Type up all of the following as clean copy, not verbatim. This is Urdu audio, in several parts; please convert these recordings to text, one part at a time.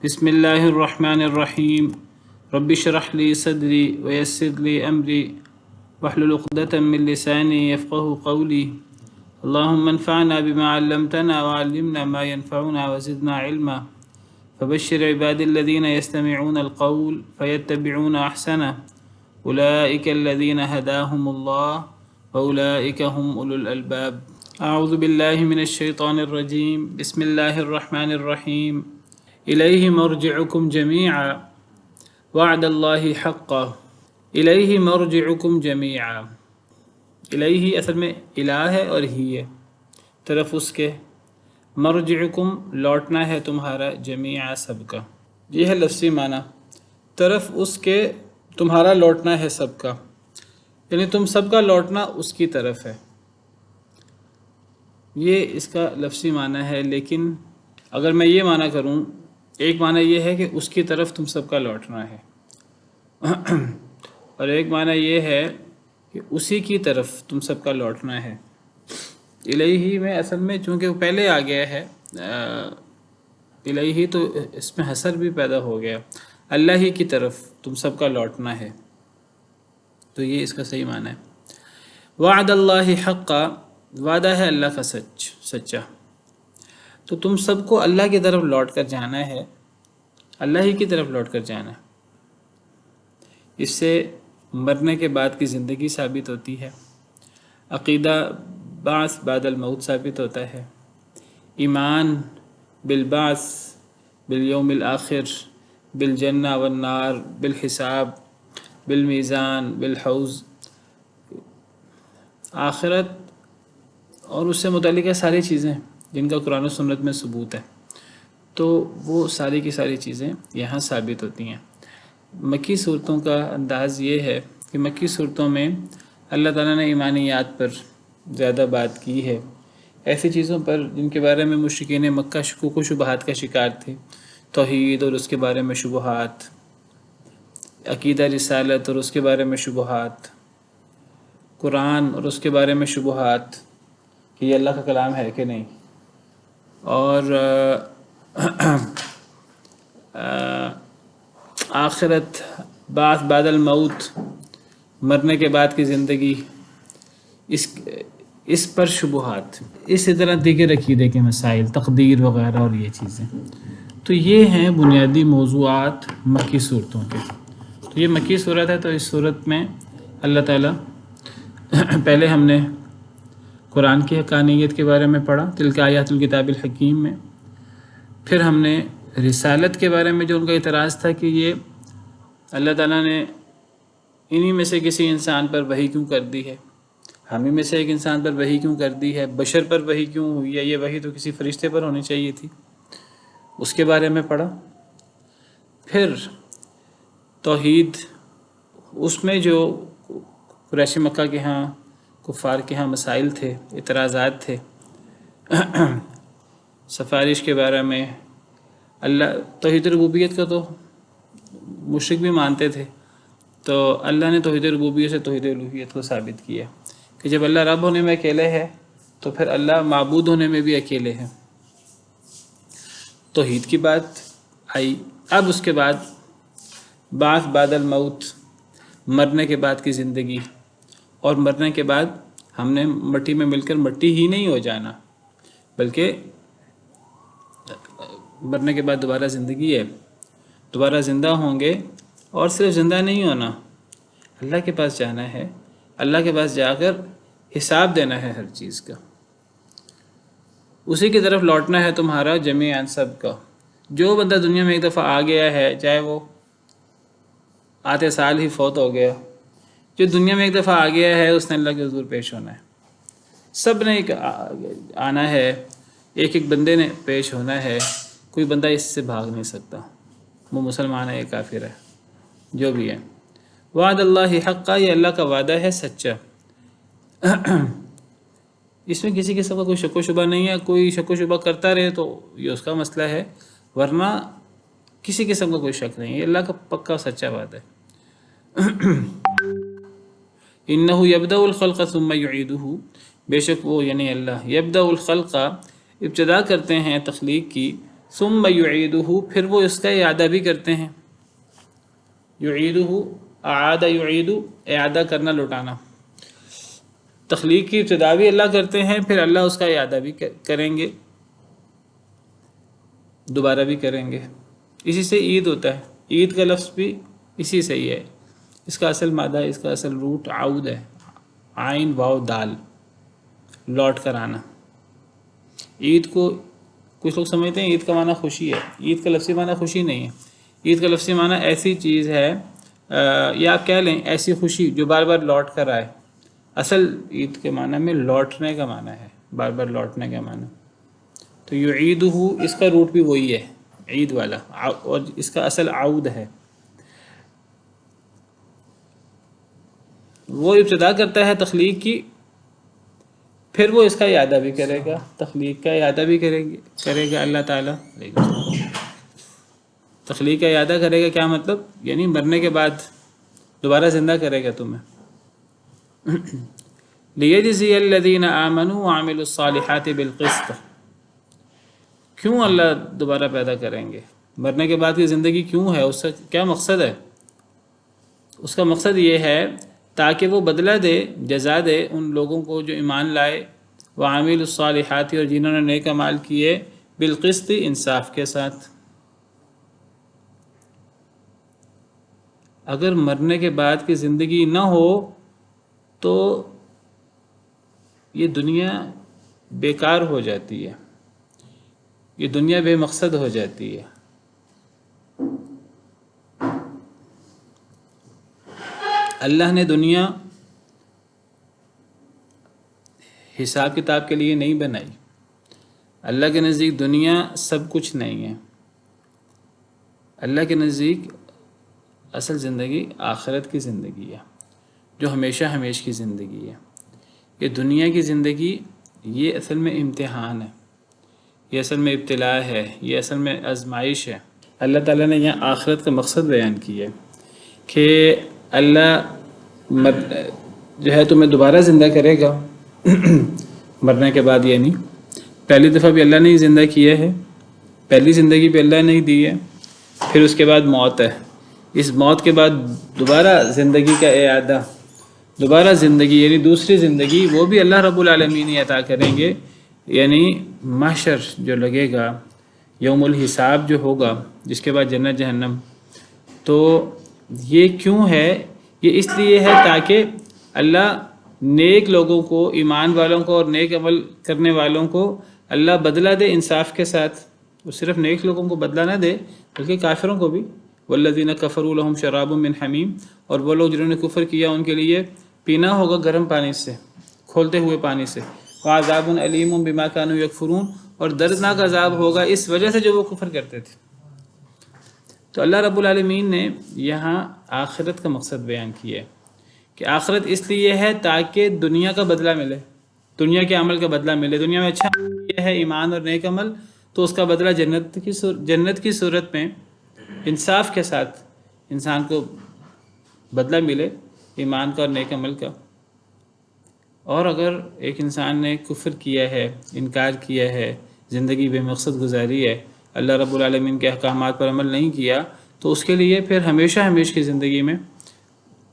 بسم اللہ الرحمن الرحیم رب اشرح لی صدری ویسر لی امری واحلل عقدۃ من لسانی یفقهوا قولی اللهم انفعنا بما علمتنا وعلمنا ما ينفعنا وزدنا علما فبشر عبادی الذین یستمعون القول فیتبعون احسنه اولئک الذین هداهم اللہ واولئک هم اولو الالباب اعوذ باللہ من الشیطان الرجیم بسم اللہ الرحمن الرحیم الیہ مرجعکم جمیعا وعد اللہ حقا الیہ مرجعکم جمیعا. الیہ اصل میں الہ ہے اور ہی ہے، طرف اس کے. مرجعکم لوٹنا ہے تمہارا، جمیعا سب کا. یہ ہے لفظی معنی، طرف اس کے تمہارا لوٹنا ہے سب کا، یعنی تم سب کا لوٹنا اس کی طرف ہے. یہ اس کا لفظی معنی ہے. لیکن اگر میں یہ معنی کروں، ایک معنی یہ ہے کہ اس کی طرف تم سب کا لوٹنا ہے، اور ایک معنی یہ ہے کہ اسی کی طرف تم سب کا لوٹنا ہے. الہی میں اصل میں چونکہ وہ پہلے آ گیا ہے الہی، تو اس میں حصر بھی پیدا ہو گیا. اللہ ہی کی طرف تم سب کا لوٹنا ہے، تو یہ اس کا صحیح معنی ہے. وعد اللہ حقا، وعدہ ہے اللہ کا سچا. تو تم سب کو اللہ کی طرف لوٹ کر جانا ہے، اللہ ہی کی طرف لوٹ کر جانا ہے. اس سے مرنے کے بعد کی زندگی ثابت ہوتی ہے، عقیدہ بعث بعد الموت ثابت ہوتا ہے، ایمان بالبعث بالیوم الآخر، بالجنہ والنار، بالحساب، بالمیزان، بالحوض، آخرت اور اس سے متعلقہ ساری چیزیں جن کا قرآن و سنت میں ثبوت ہے، تو وہ ساری کی ساری چیزیں یہاں ثابت ہوتی ہیں. مکی صورتوں کا انداز یہ ہے کہ مکی صورتوں میں اللہ تعالیٰ نے ایمانیات پر زیادہ بات کی ہے، ایسی چیزوں پر جن کے بارے میں مشرکین مکہ شکوک و شبہات کا شکار تھے. توحید اور اس کے بارے میں شبہات، عقیدہ رسالت اور اس کے بارے میں شبہات، قرآن اور اس کے بارے میں شبہات کہ یہ اللہ کا کلام ہے کہ نہیں، اور آخرت، بعث بعد الموت، مرنے کے بعد کی زندگی، اس پر شبہات، اسی طرح دیگر عقیدے کے مسائل، تقدیر وغیرہ اور یہ چیزیں. تو یہ ہیں بنیادی موضوعات مکی صورتوں کے. تو یہ مکی صورت ہے، تو اس صورت میں اللہ تعالیٰ پہلے ہم نے قرآن کی حقانیت کے بارے میں پڑھا، تلک آیات الکتاب الحکیم میں. پھر ہم نے رسالت کے بارے میں جو ان کا اعتراض تھا کہ یہ اللہ تعالیٰ نے انہی میں سے کسی انسان پر وحی کیوں کر دی ہے، ہم ہی میں سے ایک انسان پر وحی کیوں کر دی ہے، بشر پر وحی کیوں ہوئی ہے، یہ وحی تو کسی فرشتے پر ہونی چاہیے تھی، اس کے بارے میں پڑھا. پھر توحید، اس میں جو قریش مکہ کے ہاں، کفار کے ہاں مسائل تھے، اعتراضات تھے، سفارش کے بارے میں، اللہ توحید ربوبیت کا تو مشرک بھی مانتے تھے، تو اللہ نے توحید ربوبیت سے توحید الوہیت کو ثابت کیا کہ جب اللہ رب ہونے میں اکیلے ہے تو پھر اللہ معبود ہونے میں بھی اکیلے ہیں. توحید کی بات آئی. اب اس کے بعد بعث بعد الموت، مرنے کے بعد کی زندگی، اور مرنے کے بعد ہم نے مٹی میں مل کر مٹی ہی نہیں ہو جانا، بلکہ مرنے کے بعد دوبارہ زندگی ہے، دوبارہ زندہ ہوں گے. اور صرف زندہ نہیں ہونا، اللہ کے پاس جانا ہے، اللہ کے پاس جا کر حساب دینا ہے ہر چیز کا. اسی کی طرف لوٹنا ہے تمہارا جمیعاً سب کا. جو بندہ دنیا میں ایک دفعہ آ گیا ہے، چاہے وہ آتے سال ہی فوت ہو گیا، جو دنیا میں ایک دفعہ آ گیا ہے اس نے اللہ کے حضور پیش ہونا ہے. سب نے آنا ہے، ایک ایک بندے نے پیش ہونا ہے. کوئی بندہ اس سے بھاگ نہیں سکتا، وہ مسلمان ہے یا کافر ہے، جو بھی ہے. وعد اللہ حقا، یہ اللہ کا وعدہ ہے سچا. اس میں کسی قسم کا کوئی شک و شبہ نہیں ہے. کوئی شک و شبہ کرتا رہے تو یہ اس کا مسئلہ ہے، ورنہ کسی قسم کا کوئی شک نہیں ہے. یہ اللہ کا پکا سچا وعدہ ہے. انہ یبدأ الخلق ثم یعیدہ، بے شک وہ یعنی اللہ یبدأ الخلق ابتدا کرتے ہیں تخلیق کی، ثم یعیدہ، پھر وہ اس کا اعادہ بھی کرتے ہیں. یعیدہ، اعاد یعید، اعادہ کرنا، لوٹانا. تخلیق کی ابتدا بھی اللہ کرتے ہیں، پھر اللہ اس کا اعادہ بھی کریں گے، دوبارہ بھی کریں گے. اسی سے عید ہوتا ہے. عید کا لفظ بھی اسی سے ہی ہے. اس کا اصل مادہ، اس کا اصل روٹ عود ہے، عین واو دال، لوٹ کر آنا. عید کو کچھ لوگ سمجھتے ہیں عید کا معنی خوشی ہے. عید کا لفظی معنی خوشی نہیں ہے. عید کا لفظی معنی ایسی چیز ہے، یا آپ کہہ لیں ایسی خوشی جو بار بار لوٹ کر آئے. اصل عید کے معنی میں لوٹنے کا معنی ہے، بار بار لوٹنے کا معنی. تو یعیدہ، اس کا روٹ بھی وہی ہے، عید والا، اور اس کا اصل عود ہے. وہ ابتدا کرتا ہے تخلیق کی، پھر وہ اس کا اعادہ بھی کرے گا، تخلیق کا اعادہ بھی کرے گا اللہ تعالیٰ. تخلیق کا اعادہ کرے گا کیا مطلب؟ یعنی مرنے کے بعد دوبارہ زندہ کرے گا تمہیں. لیجزی الذین آمنوا وعملوا الصالحات بالقسط. کیوں اللہ دوبارہ پیدا کریں گے؟ مرنے کے بعد کی زندگی کیوں ہے؟ اس کا کیا مقصد ہے؟ اس کا مقصد یہ ہے تاکہ وہ بدلہ دے، جزا دے ان لوگوں کو جو ایمان لائے، وعامل الصالحات، اور جنہوں نے نیک اعمال کیے، بالقسط، انصاف کے ساتھ. اگر مرنے کے بعد کی زندگی نہ ہو تو یہ دنیا بیکار ہو جاتی ہے، یہ دنیا بے مقصد ہو جاتی ہے. اللہ نے دنیا حساب کتاب کے لیے نہیں بنائی. اللہ کے نزدیک دنیا سب کچھ نہیں ہے. اللہ کے نزدیک اصل زندگی آخرت کی زندگی ہے، جو ہمیشہ ہمیش کی زندگی ہے. یہ دنیا کی زندگی یہ اصل میں امتحان ہے، یہ اصل میں ابتلاء ہے، یہ اصل میں آزمائش ہے. اللہ تعالیٰ نے یہاں آخرت کا مقصد بیان کیا ہے کہ اللہ جو ہے تمہیں دوبارہ زندہ کرے گا مرنے کے بعد. یہ نہیں پہلی دفعہ بھی اللہ نے ہی زندہ کیا ہے، پہلی زندگی بھی اللہ نے ہی دی ہے. پھر اس کے بعد موت ہے. اس موت کے بعد دوبارہ زندگی کا اعادہ، دوبارہ زندگی یعنی دوسری زندگی، وہ بھی اللہ رب العالمین ہی عطا کریں گے. یعنی محشر جو لگے گا، یوم الحساب جو ہوگا، جس کے بعد جنت جہنم. تو یہ کیوں ہے؟ یہ اس لیے ہے تاکہ اللہ نیک لوگوں کو، ایمان والوں کو اور نیک عمل کرنے والوں کو اللہ بدلہ دے انصاف کے ساتھ. وہ صرف نیک لوگوں کو بدلہ نہ دے بلکہ کافروں کو بھی. والذین کفروا لہم شراب من حمیم، اور وہ لوگ جنہوں نے کفر کیا ان کے لیے پینا ہوگا گرم پانی سے، کھولتے ہوئے پانی سے. وعذاب علیم بما کانوا یکفرون، اور دردناک عذاب ہوگا اس وجہ سے جو وہ کفر کرتے تھے. تو اللہ رب العالمین نے یہاں آخرت کا مقصد بیان کیا ہے کہ آخرت اس لیے ہے تاکہ دنیا کا بدلہ ملے، دنیا کے عمل کا بدلہ ملے. دنیا میں اچھا یہ ہے ایمان اور نیک عمل، تو اس کا بدلہ جنت کی صورت میں انصاف کے ساتھ انسان کو بدلہ ملے ایمان کا اور نیک عمل کا. اور اگر ایک انسان نے کفر کیا ہے، انکار کیا ہے، زندگی بے مقصد گزاری ہے، اللہ رب العالمین کے احکامات پر عمل نہیں کیا، تو اس کے لیے پھر ہمیشہ ہمیش کی زندگی میں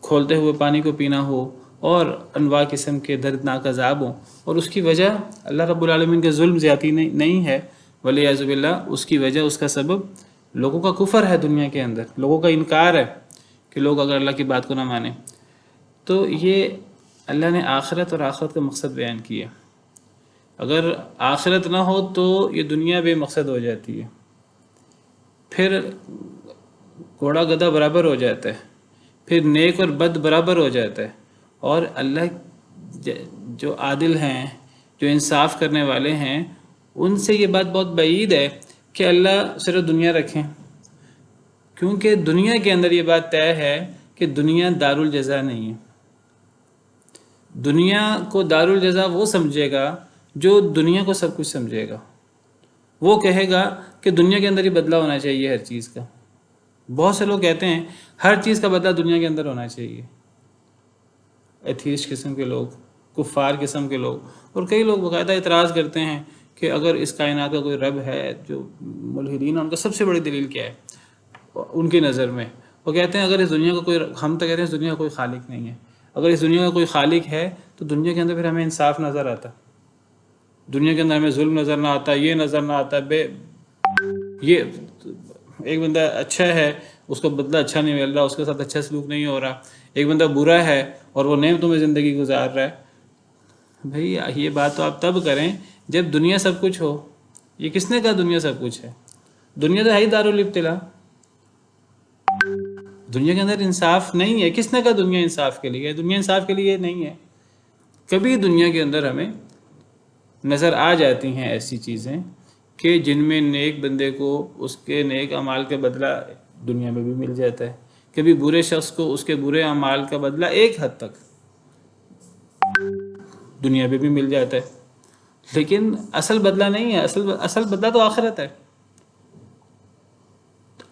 کھولتے ہوئے پانی کو پینا ہو اور انواع قسم کے دردناک عذاب ہوں. اور اس کی وجہ اللہ رب العالمین کے ظلم زیادتی نہیں ہے، والعیاذ باللہ. اس کی وجہ، اس کا سبب لوگوں کا کفر ہے، دنیا کے اندر لوگوں کا انکار ہے کہ لوگ اگر اللہ کی بات کو نہ مانیں. تو یہ اللہ نے آخرت اور آخرت کا مقصد بیان کیا. اگر آخرت نہ ہو تو یہ دنیا بے مقصد ہو جاتی ہے، پھر گھوڑا گدھا برابر ہو جاتا ہے، پھر نیک اور بد برابر ہو جاتا ہے. اور اللہ جو عادل ہیں، جو انصاف کرنے والے ہیں، ان سے یہ بات بہت بعید ہے کہ اللہ صرف دنیا رکھیں، کیونکہ دنیا کے اندر یہ بات طے ہے کہ دنیا دار الجزا نہیں ہے. دنیا کو دار الجزا وہ سمجھے گا جو دنیا کو سب کچھ سمجھے گا. وہ کہے گا کہ دنیا کے اندر ہی بدلہ ہونا چاہیے ہر چیز کا. بہت سے لوگ کہتے ہیں ہر چیز کا بدلہ دنیا کے اندر ہونا چاہیے. ایتھیسٹ قسم کے لوگ، کفار قسم کے لوگ، اور کئی لوگ باقاعدہ اعتراض کرتے ہیں کہ اگر اس کائنات کا کوئی رب ہے، جو ملحدین ہیں ان کا سب سے بڑی دلیل کیا ہے ان کی نظر میں؟ وہ کہتے ہیں اگر اس دنیا کا کوئی، ہم تو کہتے ہیں اس دنیا کا کوئی خالق نہیں ہے، اگر اس دنیا کا کوئی خالق ہے تو دنیا کے اندر پھر ہمیں انصاف نظر آتا، دنیا کے اندر ہمیں ظلم نظر نہ آتا، یہ نظر نہ آتا، یہ ایک بندہ اچھا ہے اس کو بدلہ اچھا نہیں مل رہا، اس کے ساتھ اچھا سلوک نہیں ہو رہا، ایک بندہ برا ہے اور وہ نعمتوں میں زندگی گزار رہا ہے۔ بھئی یہ بات تو آپ تب کریں جب دنیا سب کچھ ہو۔ یہ کس نے کہا دنیا سب کچھ ہے؟ دنیا تو ہے ہی دارالابتلاء، دنیا کے اندر انصاف نہیں ہے۔ کس نے کہا دنیا انصاف کے لیے ہے؟ دنیا انصاف کے لیے نہیں ہے۔ کبھی دنیا کے اندر ہمیں نظر آ جاتی ہیں ایسی چیزیں کہ جن میں نیک بندے کو اس کے نیک اعمال کا بدلہ دنیا میں بھی مل جاتا ہے، کبھی برے شخص کو اس کے برے اعمال کا بدلہ ایک حد تک دنیا میں بھی مل جاتا ہے، لیکن اصل بدلہ نہیں ہے۔ اصل بدلہ تو آخرت ہے۔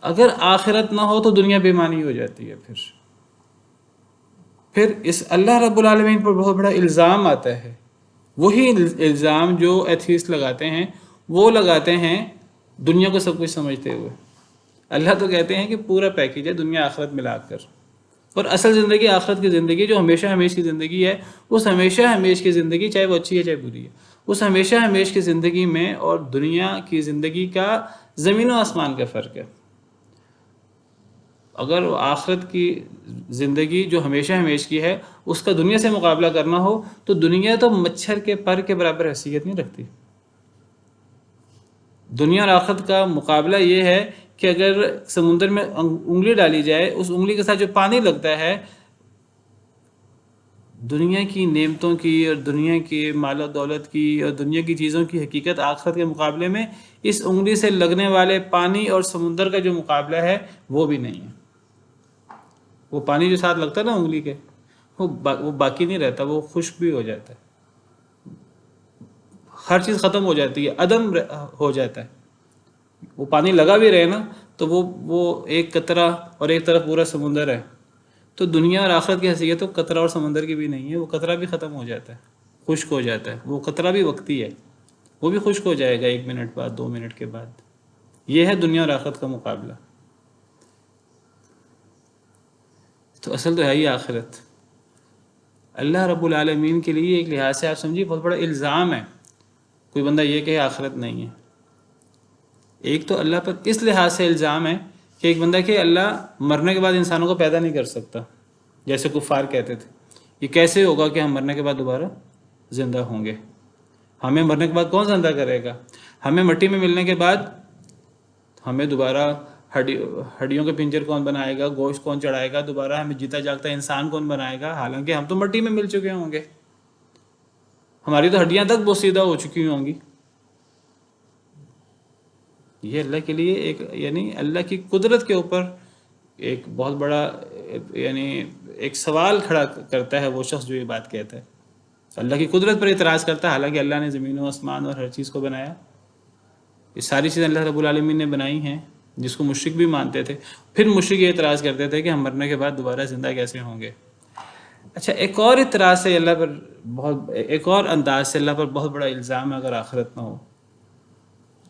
اگر آخرت نہ ہو تو دنیا بے معنی ہو جاتی ہے۔ پھر اس اللہ رب العالمین پر بہت بڑا الزام آتا ہے، وہی الزام جو ایتھیسٹ لگاتے ہیں، وہ لگاتے ہیں دنیا کو سب کچھ سمجھتے ہوئے۔ اللہ تو کہتے ہیں کہ پورا پیکیج ہے دنیا آخرت ملا کر، اور اصل زندگی آخرت کی زندگی جو ہمیشہ ہمیش کی زندگی ہے، اس ہمیشہ ہمیش کی زندگی چاہے وہ اچھی ہے چاہے بری ہے، اس ہمیشہ ہمیش کی زندگی میں اور دنیا کی زندگی کا زمین و آسمان کا فرق ہے۔ اگر آخرت کی زندگی جو ہمیشہ ہمیش کی ہے اس کا دنیا سے مقابلہ کرنا ہو تو دنیا تو مچھر کے پر کے برابر حیثیت نہیں رکھتی۔ دنیا اور آخرت کا مقابلہ یہ ہے کہ اگر سمندر میں انگلی ڈالی جائے، اس انگلی کے ساتھ جو پانی لگتا ہے، دنیا کی نعمتوں کی اور دنیا کی مال و دولت کی اور دنیا کی چیزوں کی حقیقت آخرت کے مقابلے میں اس انگلی سے لگنے والے پانی اور سمندر کا جو مقابلہ ہے وہ بھی نہیں ہے۔ وہ پانی جو ساتھ لگتا ہے نا انگلی کے، وہ باقی نہیں رہتا، وہ خشک بھی ہو جاتا ہے، ہر چیز ختم ہو جاتی ہے، عدم ہو جاتا ہے۔ وہ پانی لگا بھی رہے نا تو وہ ایک قطرہ اور ایک طرف پورا سمندر ہے۔ تو دنیا اور آخرت کی حیثیت تو قطرہ اور سمندر کی بھی نہیں ہے، وہ قطرہ بھی ختم ہو جاتا ہے، خشک ہو جاتا ہے، وہ قطرہ بھی وقتی ہے، وہ بھی خشک ہو جائے گا 1 منٹ بعد 2 منٹ کے بعد۔ یہ ہے دنیا اور آخرت کا مقابلہ۔ تو اصل تو ہے ہی آخرت۔ اللہ رب العالمین کے لیے ایک لحاظ سے آپ سمجھیے بہت بڑا الزام ہے کوئی بندہ یہ کہے آخرت نہیں ہے۔ ایک تو اللہ پر اس لحاظ سے الزام ہے کہ ایک بندہ کہ اللہ مرنے کے بعد انسانوں کو پیدا نہیں کر سکتا، جیسے کفار کہتے تھے، یہ کیسے ہوگا کہ ہم مرنے کے بعد دوبارہ زندہ ہوں گے؟ ہمیں مرنے کے بعد کون زندہ کرے گا؟ ہمیں مٹی میں ملنے کے بعد ہمیں دوبارہ ہڈیوں کے پنجر کون بنائے گا؟ گوشت کون چڑھائے گا؟ دوبارہ ہمیں جیتا جاگتا انسان کون بنائے گا؟ حالانکہ ہم تو مٹی میں مل چکے ہوں گے، ہماری تو ہڈیاں تک بوسیدہ ہو چکی ہوں گی۔ یہ اللہ کے لیے ایک یعنی اللہ کی قدرت کے اوپر ایک بہت بڑا یعنی ایک سوال کھڑا کرتا ہے وہ شخص جو یہ بات کہتا ہے، اللہ کی قدرت پر اعتراض کرتا ہے، حالانکہ اللہ نے زمین و آسمان اور ہر چیز کو بنایا۔ یہ ساری چیزیں اللہ رب العالمین نے بنائی ہیں، جس کو مشرک بھی مانتے تھے۔ پھر مشرک یہ اعتراض کرتے تھے کہ ہم مرنے کے بعد دوبارہ زندہ کیسے ہوں گے؟ اچھا، ایک اور اعتراض سے اللہ پر ایک اور انداز سے اللہ پر بہت بڑا الزام ہے اگر آخرت نہ ہو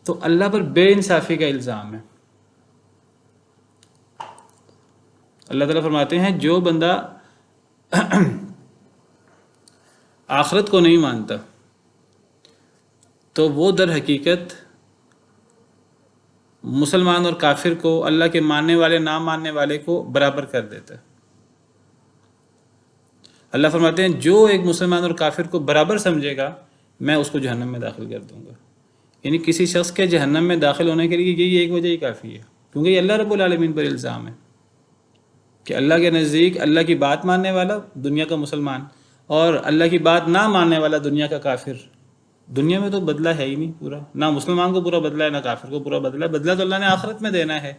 تو اللہ پر بے انصافی کا الزام ہے۔ اللہ تعالیٰ فرماتے ہیں جو بندہ آخرت کو نہیں مانتا تو وہ در حقیقت مسلمان اور کافر کو، اللہ کے ماننے والے نہ ماننے والے کو برابر کر دیتا ہے۔ اللہ فرماتے ہیں جو ایک مسلمان اور کافر کو برابر سمجھے گا میں اس کو جہنم میں داخل کر دوں گا۔ یعنی کسی شخص کے جہنم میں داخل ہونے کے لیے یہی ایک وجہ ہی کافی ہے، کیونکہ یہ اللہ رب العالمین پر الزام ہے کہ اللہ کے نزدیک اللہ کی بات ماننے والا دنیا کا مسلمان اور اللہ کی بات نہ ماننے والا دنیا کا کافر، دنیا میں تو بدلہ ہے ہی نہیں پورا، نہ مسلمان کو پورا بدلہ ہے نہ کافر کو پورا بدلہ ہے۔ بدلہ تو اللہ نے آخرت میں دینا ہے۔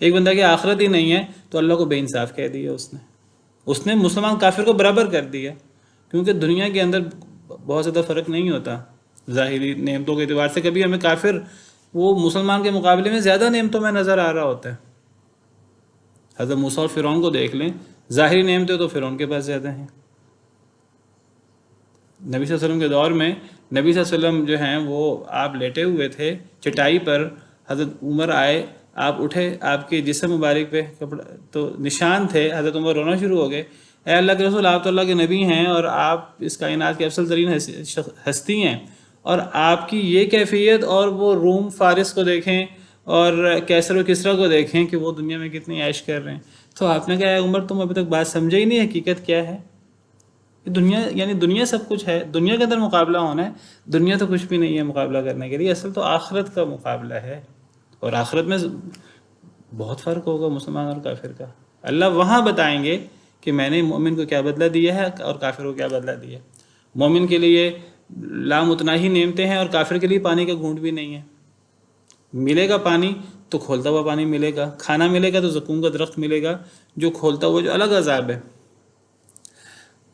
ایک بندہ کہ آخرت ہی نہیں ہے تو اللہ کو بے انصاف کہہ دیا اس نے مسلمان کافر کو برابر کر دیا، کیونکہ دنیا کے اندر بہت زیادہ فرق نہیں ہوتا ظاہری نعمتوں کے اعتبار سے۔ کبھی ہمیں کافر وہ مسلمان کے مقابلے میں زیادہ نعمتوں میں نظر آ رہا ہوتا ہے۔ حضرت موسیٰ اور فرعون کو دیکھ لیں، ظاہری نعمتیں تو فرعون کے پاس زیادہ ہیں، نبی صلی اللہ علیہ وسلم کے دور میں نبی صلی اللہ علیہ وسلم جو ہیں وہ آپ لیٹے ہوئے تھے چٹائی پر، حضرت عمر آئے، آپ اٹھے، آپ کے جسم مبارک پہ کپڑا تو نشان تھے، حضرت عمر رونا شروع ہو گئے، اے اللہ کے رسول آپ تو اللہ کے نبی ہیں اور آپ اس کائنات کے افضل ترین ہستی ہیں، اور آپ کی یہ کیفیت، اور وہ روم فارس کو دیکھیں اور کیسر و کسریٰ کو دیکھیں کہ وہ دنیا میں کتنی عیش کر رہے ہیں۔ تو آپ نے کہا اے عمر تم ابھی تک بات سمجھے ہی نہیں، حقیقت کیا ہے؟ دنیا یعنی دنیا سب کچھ ہے، دنیا کے اندر مقابلہ ہونا ہے، دنیا تو کچھ بھی نہیں ہے مقابلہ کرنے کے لیے، اصل تو آخرت کا مقابلہ ہے، اور آخرت میں بہت فرق ہوگا مسلمان اور کافر کا۔ اللہ وہاں بتائیں گے کہ میں نے مومن کو کیا بدلہ دیا ہے اور کافر کو کیا بدلہ دیا ہے۔ مومن کے لیے لامتناہی نعمتیں ہیں اور کافر کے لیے پانی کا گھونٹ بھی نہیں ہے۔ ملے گا پانی تو کھولتا ہوا پانی ملے گا، کھانا ملے گا تو زقوم کا درخت ملے گا جو کھولتا ہوا، جو الگ عذاب ہے۔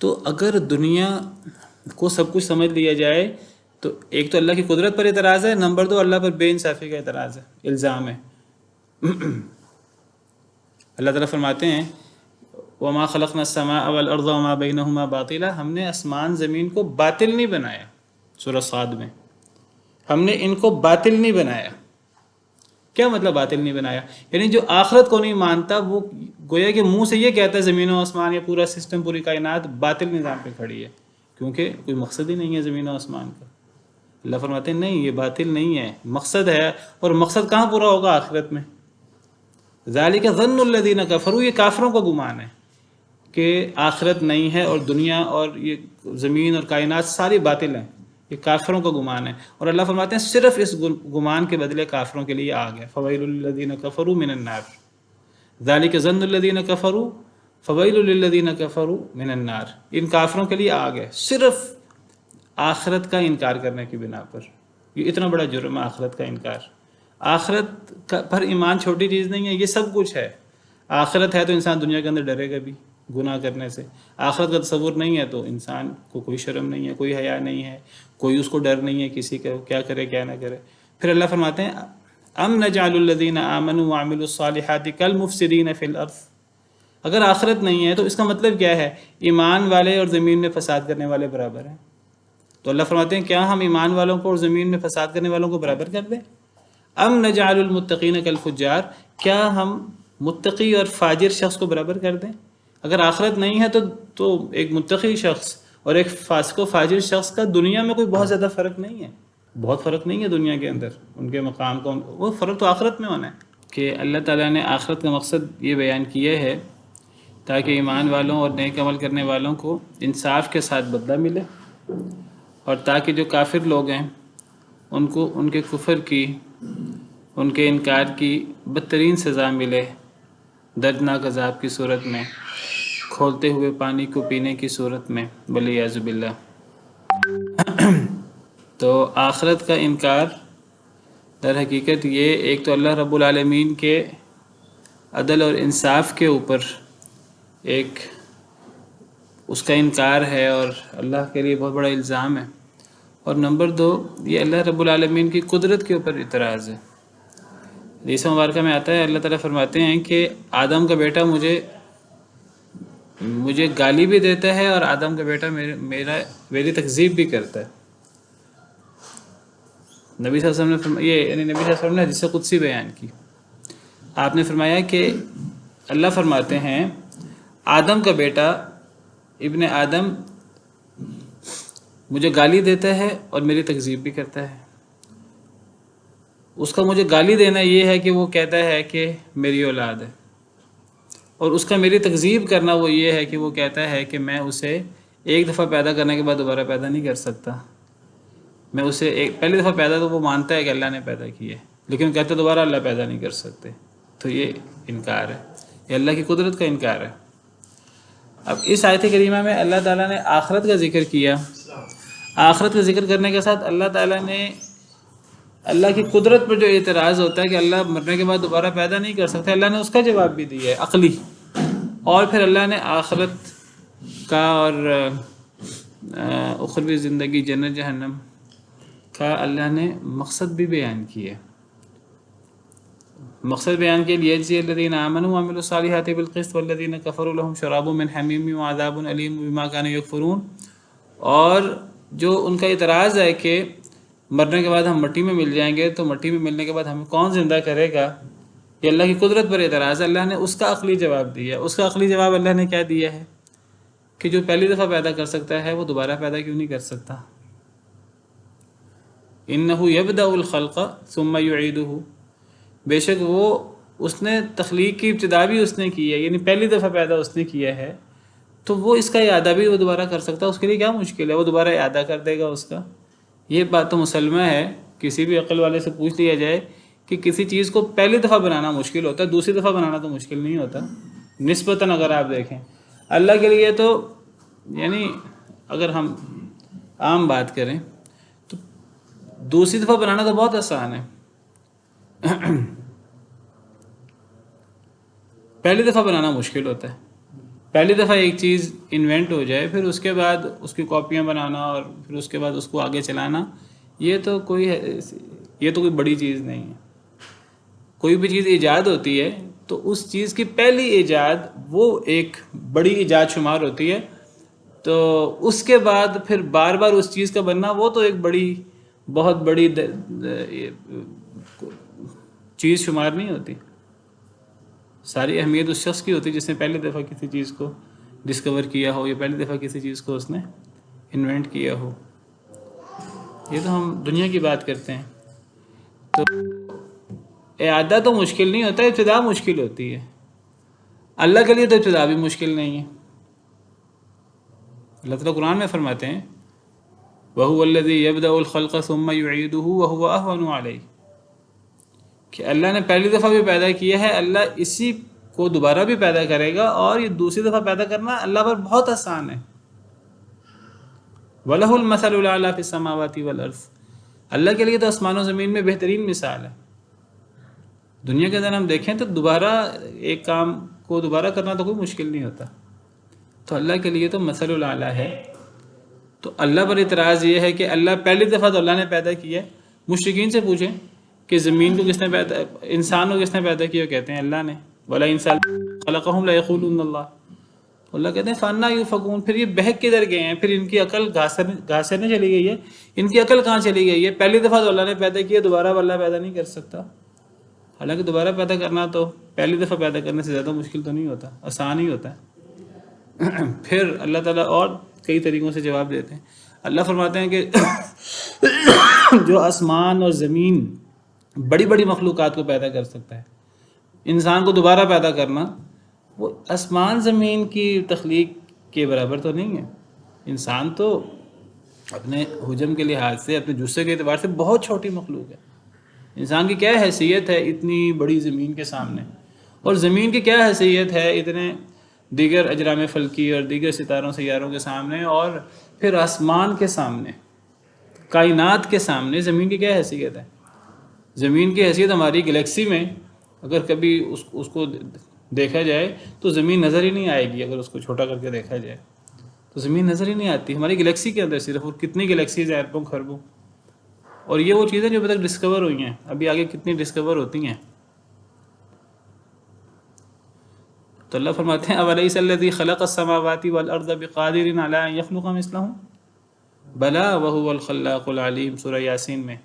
تو اگر دنیا کو سب کچھ سمجھ لیا جائے تو ایک تو اللہ کی قدرت پر اعتراض ہے، نمبر دو اللہ پر بے انصافی کا اعتراض ہے، الزام ہے۔ اللہ تعالیٰ فرماتے ہیں وَمَا خَلَقْنَا السَّمَاءَ وَالْأَرْضَ وَمَا بَيْنَهُمَا بَاطِلًا، ہم نے آسمان زمین کو باطل نہیں بنایا۔ سورہ صاد میں ہم نے ان کو باطل نہیں بنایا۔ کیا مطلب باطل نہیں بنایا؟ یعنی جو آخرت کو نہیں مانتا وہ گویا کہ منہ سے یہ کہتا ہے زمین و آسمان یا پورا سسٹم، پوری کائنات باطل نظام پہ کھڑی ہے، کیونکہ کوئی مقصد ہی نہیں ہے زمین و آسمان کا۔ اللہ فرماتے ہیں نہیں، یہ باطل نہیں ہے، مقصد ہے، اور مقصد کہاں پورا ہوگا؟ آخرت میں۔ ذالک ظن الذین کفروا، یہ کافروں کا گمان ہے کہ آخرت نہیں ہے اور دنیا اور یہ زمین اور کائنات ساری باطل ہیں، یہ کافروں کا گمان ہے۔ اور اللہ فرماتے ہیں صرف اس گمان کے بدلے کافروں کے لیے آگ ہے، فویل للذین کفروا من النار، ذالک ظن الذین کفروا فویل للذین کفروا من النار، ان کافروں کے لیے آگ ہے صرف آخرت کا انکار کرنے کی بنا پر۔ یہ اتنا بڑا جرم ہے آخرت کا انکار۔ آخرت پر ایمان چھوٹی چیز نہیں ہے، یہ سب کچھ ہے۔ آخرت ہے تو انسان دنیا کے اندر ڈرے گا بھی گناہ کرنے سے، آخرت کا تصور نہیں ہے تو انسان کو کوئی شرم نہیں ہے، کوئی حیا نہیں ہے، کوئی اس کو ڈر نہیں ہے کسی کا، کیا کرے کیا نہ کرے۔ پھر اللہ فرماتے ہیں ام نجعل الذین آمنوا وعملوا الصالحات کالمفسدین فی الارض، اگر آخرت نہیں ہے تو اس کا مطلب کیا ہے؟ ایمان والے اور زمین میں فساد کرنے والے برابر ہیں۔ تو اللہ فرماتے ہیں کیا ہم ایمان والوں کو اور زمین میں فساد کرنے والوں کو برابر کر دیں؟ ام نجعل المتقین کالفجار، کیا ہم متقی اور فاجر شخص کو برابر کر دیں؟ اگر آخرت نہیں ہے تو ایک متقی شخص اور ایک فاسق و فاجر شخص کا دنیا میں کوئی بہت زیادہ فرق نہیں ہے، بہت فرق نہیں ہے دنیا کے اندر ان کے مقام کا، وہ فرق تو آخرت میں ہونا ہے۔ کہ اللہ تعالیٰ نے آخرت کا مقصد یہ بیان کیا ہے تاکہ ایمان والوں اور نیک عمل کرنے والوں کو انصاف کے ساتھ بدلہ ملے، اور تاکہ جو کافر لوگ ہیں ان کو ان کے کفر کی، ان کے انکار کی بدترین سزا ملے، دردناک عذاب کی صورت میں، کھولتے ہوئے پانی کو پینے کی صورت میں، والعیاذ باللہ۔ تو آخرت کا انکار در حقیقت یہ ایک تو اللہ رب العالمین کے عدل اور انصاف کے اوپر ایک اس کا انکار ہے اور اللہ کے لیے بہت بڑا الزام ہے، اور نمبر دو یہ اللہ رب العالمین کی قدرت کے اوپر اعتراض ہے۔ حدیث مبارکہ میں آتا ہے اللہ تعالیٰ فرماتے ہیں کہ آدم کا بیٹا مجھے گالی بھی دیتا ہے اور آدم کا بیٹا میری تکذیب بھی کرتا ہے۔ نبی صلی اللہ علیہ وسلم نے فرمایا، یعنی نبی صلی اللہ علیہ وسلم نے حدیث قدسی بیان کی، آپ نے فرمایا کہ اللہ فرماتے ہیں آدم کا بیٹا ابن آدم مجھے گالی دیتا ہے اور میری تکذیب بھی کرتا ہے۔ اس کا مجھے گالی دینا یہ ہے کہ وہ کہتا ہے کہ میری اولاد ہے، اور اس کا میری تکذیب کرنا وہ یہ ہے کہ وہ کہتا ہے کہ میں اسے ایک دفعہ پیدا کرنے کے بعد دوبارہ پیدا نہیں کر سکتا، میں اسے پہلی دفعہ پیدا تو وہ مانتا ہے کہ اللہ نے پیدا کی ہے، لیکن کہتا ہے دوبارہ اللہ پیدا نہیں کر سکتے۔ تو یہ انکار ہے، یہ اللہ کی قدرت کا انکار ہے۔ اب اس آیت کریمہ میں اللہ تعالیٰ نے آخرت کا ذکر کیا، آخرت کا ذکر کرنے کے ساتھ اللہ تعالیٰ نے اللہ کی قدرت پر جو اعتراض ہوتا ہے کہ اللہ مرنے کے بعد دوبارہ پیدا نہیں کر سکتے، اللہ نے اس کا جواب بھی دیا ہے عقلی، اور پھر اللہ نے آخرت کا اور اخروی زندگی جنت جہنم کا اللہ نے مقصد بھی بیان کیا۔ مقصد بیان کے لیے لیجزی الذین آمنوا وعملوا الصالحات بالقسط والذین کفروا لهم شراب من حمیم وعذاب علیم بما کانوا یکفرون، اور جو ان کا اعتراض ہے کہ مرنے کے بعد ہم مٹی میں مل جائیں گے، تو مٹی میں ملنے کے بعد ہمیں کون زندہ کرے گا، یہ اللہ کی قدرت پر اعتراض ہے۔ اللہ نے اس کا عقلی جواب دیا۔ اس کا عقلی جواب اللہ نے کیا دیا ہے کہ جو پہلی دفعہ پیدا کر سکتا ہے وہ دوبارہ پیدا کیوں نہیں کر سکتا؟ انہ یبدأ الخلق ثم یعیدہ، بے شک وہ اس نے تخلیق کی ابتدا بھی اس نے کی ہے، یعنی پہلی دفعہ پیدا اس نے کیا ہے، تو وہ اس کا اعادہ بھی وہ دوبارہ کر سکتا ہے۔ اس کے لیے کیا مشکل ہے، وہ دوبارہ اعادہ کر دے گا اس کا۔ یہ بات تو مسلمہ ہے، کسی بھی عقل والے سے پوچھ لیا جائے کہ کسی چیز کو پہلی دفعہ بنانا مشکل ہوتا ہے، دوسری دفعہ بنانا تو مشکل نہیں ہوتا نسبتاً۔ اگر آپ دیکھیں اللہ کے لیے تو، یعنی اگر ہم عام بات کریں تو دوسری دفعہ بنانا تو بہت آسان ہے، پہلی دفعہ بنانا مشکل ہوتا ہے۔ پہلی دفعہ ایک چیز انوینٹ ہو جائے، پھر اس کے بعد اس کی کاپیاں بنانا اور پھر اس کے بعد اس کو آگے چلانا، یہ تو کوئی بڑی چیز نہیں ہے۔ کوئی بھی چیز ایجاد ہوتی ہے تو اس چیز کی پہلی ایجاد وہ ایک بڑی ایجاد شمار ہوتی ہے، تو اس کے بعد پھر بار بار اس چیز کا بننا وہ تو ایک بہت بڑی چیز شمار نہیں ہوتی۔ ساری اہمیت اس شخص کی ہوتی ہے جس نے پہلی دفعہ کسی چیز کو ڈسکور کیا ہو، یا پہلی دفعہ کسی چیز کو اس نے انوینٹ کیا ہو۔ یہ تو ہم دنیا کی بات کرتے ہیں، تو اعادہ تو مشکل نہیں ہوتا، ابتدا مشکل ہوتی ہے۔ اللہ کے لیے تو ابتدا بھی مشکل نہیں ہے۔ اللہ تعالیٰ قرآن میں فرماتے ہیں وَهُوَ الَّذِي يَبْدَأُ الْخَلْقَ ثُمَّ يُعِيدُهُ وَهُوَ أَهْوَنُ عَلَيْهِ، کہ اللہ نے پہلی دفعہ بھی پیدا کیا ہے، اللہ اسی کو دوبارہ بھی پیدا کرے گا، اور یہ دوسری دفعہ پیدا کرنا اللہ پر بہت آسان ہے۔ وَلَهُ الْمَثَلُ الْأَعْلَىٰ فِي السَّمَاوَاتِ وَالْأَرْضِ، اللہ کے لیے تو آسمان و زمین میں بہترین مثال ہے۔ دنیا کے اندر ہم دیکھیں تو دوبارہ ایک کام کو دوبارہ کرنا تو کوئی مشکل نہیں ہوتا، تو اللہ کے لیے تو مثل الاعلیٰ ہے۔ تو اللہ پر اعتراض یہ ہے کہ اللہ پہلی دفعہ تو اللہ نے پیدا کیا ہے۔ مشرکین سے پوچھیں کہ زمین کو کس نے پیدا، انسان کو کس نے پیدا کیا، کہتے ہیں اللہ نے۔ وَلَا إِنسَانٌ خَلَقَهُمْ لَيَقُولُنَّ اللَّهُ، اللہ کہتے ہیں فَأَنَّىٰ يُؤْفَكُونَ، پھر یہ بہک کدھر گئے ہیں، پھر ان کی عقل گھاس سے نہیں چلی گئی ہے، ان کی عقل کہاں چلی گئی ہے؟ پہلی دفعہ تو اللہ نے پیدا کیا، دوبارہ اللہ پیدا نہیں کر سکتا۔ حالانکہ دوبارہ پیدا کرنا تو پہلی دفعہ پیدا کرنے سے زیادہ مشکل تو نہیں ہوتا، آسان ہی ہوتا ہے۔ پھر اللہ تعالیٰ اور کئی طریقوں سے جواب دیتے ہیں۔ اللہ فرماتے ہیں کہ جو آسمان اور زمین بڑی بڑی مخلوقات کو پیدا کر سکتا ہے، انسان کو دوبارہ پیدا کرنا وہ آسمان زمین کی تخلیق کے برابر تو نہیں ہے۔ انسان تو اپنے حجم کے لحاظ سے، اپنے جثے کے اعتبار سے بہت چھوٹی مخلوق ہے۔ انسان کی کیا حیثیت ہے اتنی بڑی زمین کے سامنے، اور زمین کی کیا حیثیت ہے اتنے دیگر اجرام فلکی اور دیگر ستاروں سیاروں کے سامنے، اور پھر آسمان کے سامنے، کائنات کے سامنے زمین کی کیا حیثیت ہے۔ زمین کی حیثیت ہماری گلیکسی میں اگر کبھی اس کو دیکھا جائے تو زمین نظر ہی نہیں آئے گی۔ اگر اس کو چھوٹا کر کے دیکھا جائے تو زمین نظر ہی نہیں آتی ہماری گلیکسی کے اندر صرف، اور کتنی گلیکسیز ہیں، اربوں خربوں، اور یہ وہ چیزیں جو ابھی تک ڈسکور ہوئی ہیں، ابھی آگے کتنی ڈسکور ہوتی ہیں۔ تو اللہ فرماتے ہیں اولیس الذی خلق السماوات والارض بقادر علی ان یخلق مثلهم بلا وهو الخلاق العلیم، سورہ یاسین میں۔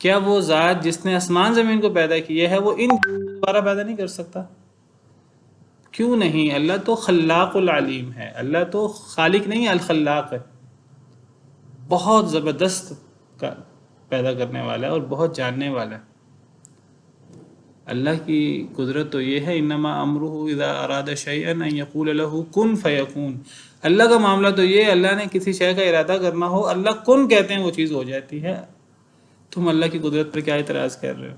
کیا وہ ذات جس نے آسمان زمین کو پیدا کیا ہے وہ ان دوبارہ پیدا نہیں کر سکتا؟ کیوں نہیں؟ اللہ تو خلاق العلیم ہے، اللہ تو خالق نہیں ہے، الخلاق ہے، بہت زبردست پیدا کرنے والا ہے اور بہت جاننے والا ہے۔ اللہ کی قدرت تو یہ ہے انما امرہ اذا اراد شیئا ان یقول له کن فیکون۔ اللہ کا معاملہ تو یہ ہے، اللہ نے کسی شے کا ارادہ کرنا ہو، اللہ کن کہتے ہیں وہ چیز ہو جاتی ہے۔ تم اللہ کی قدرت پر کیا اعتراض کر رہے ہو؟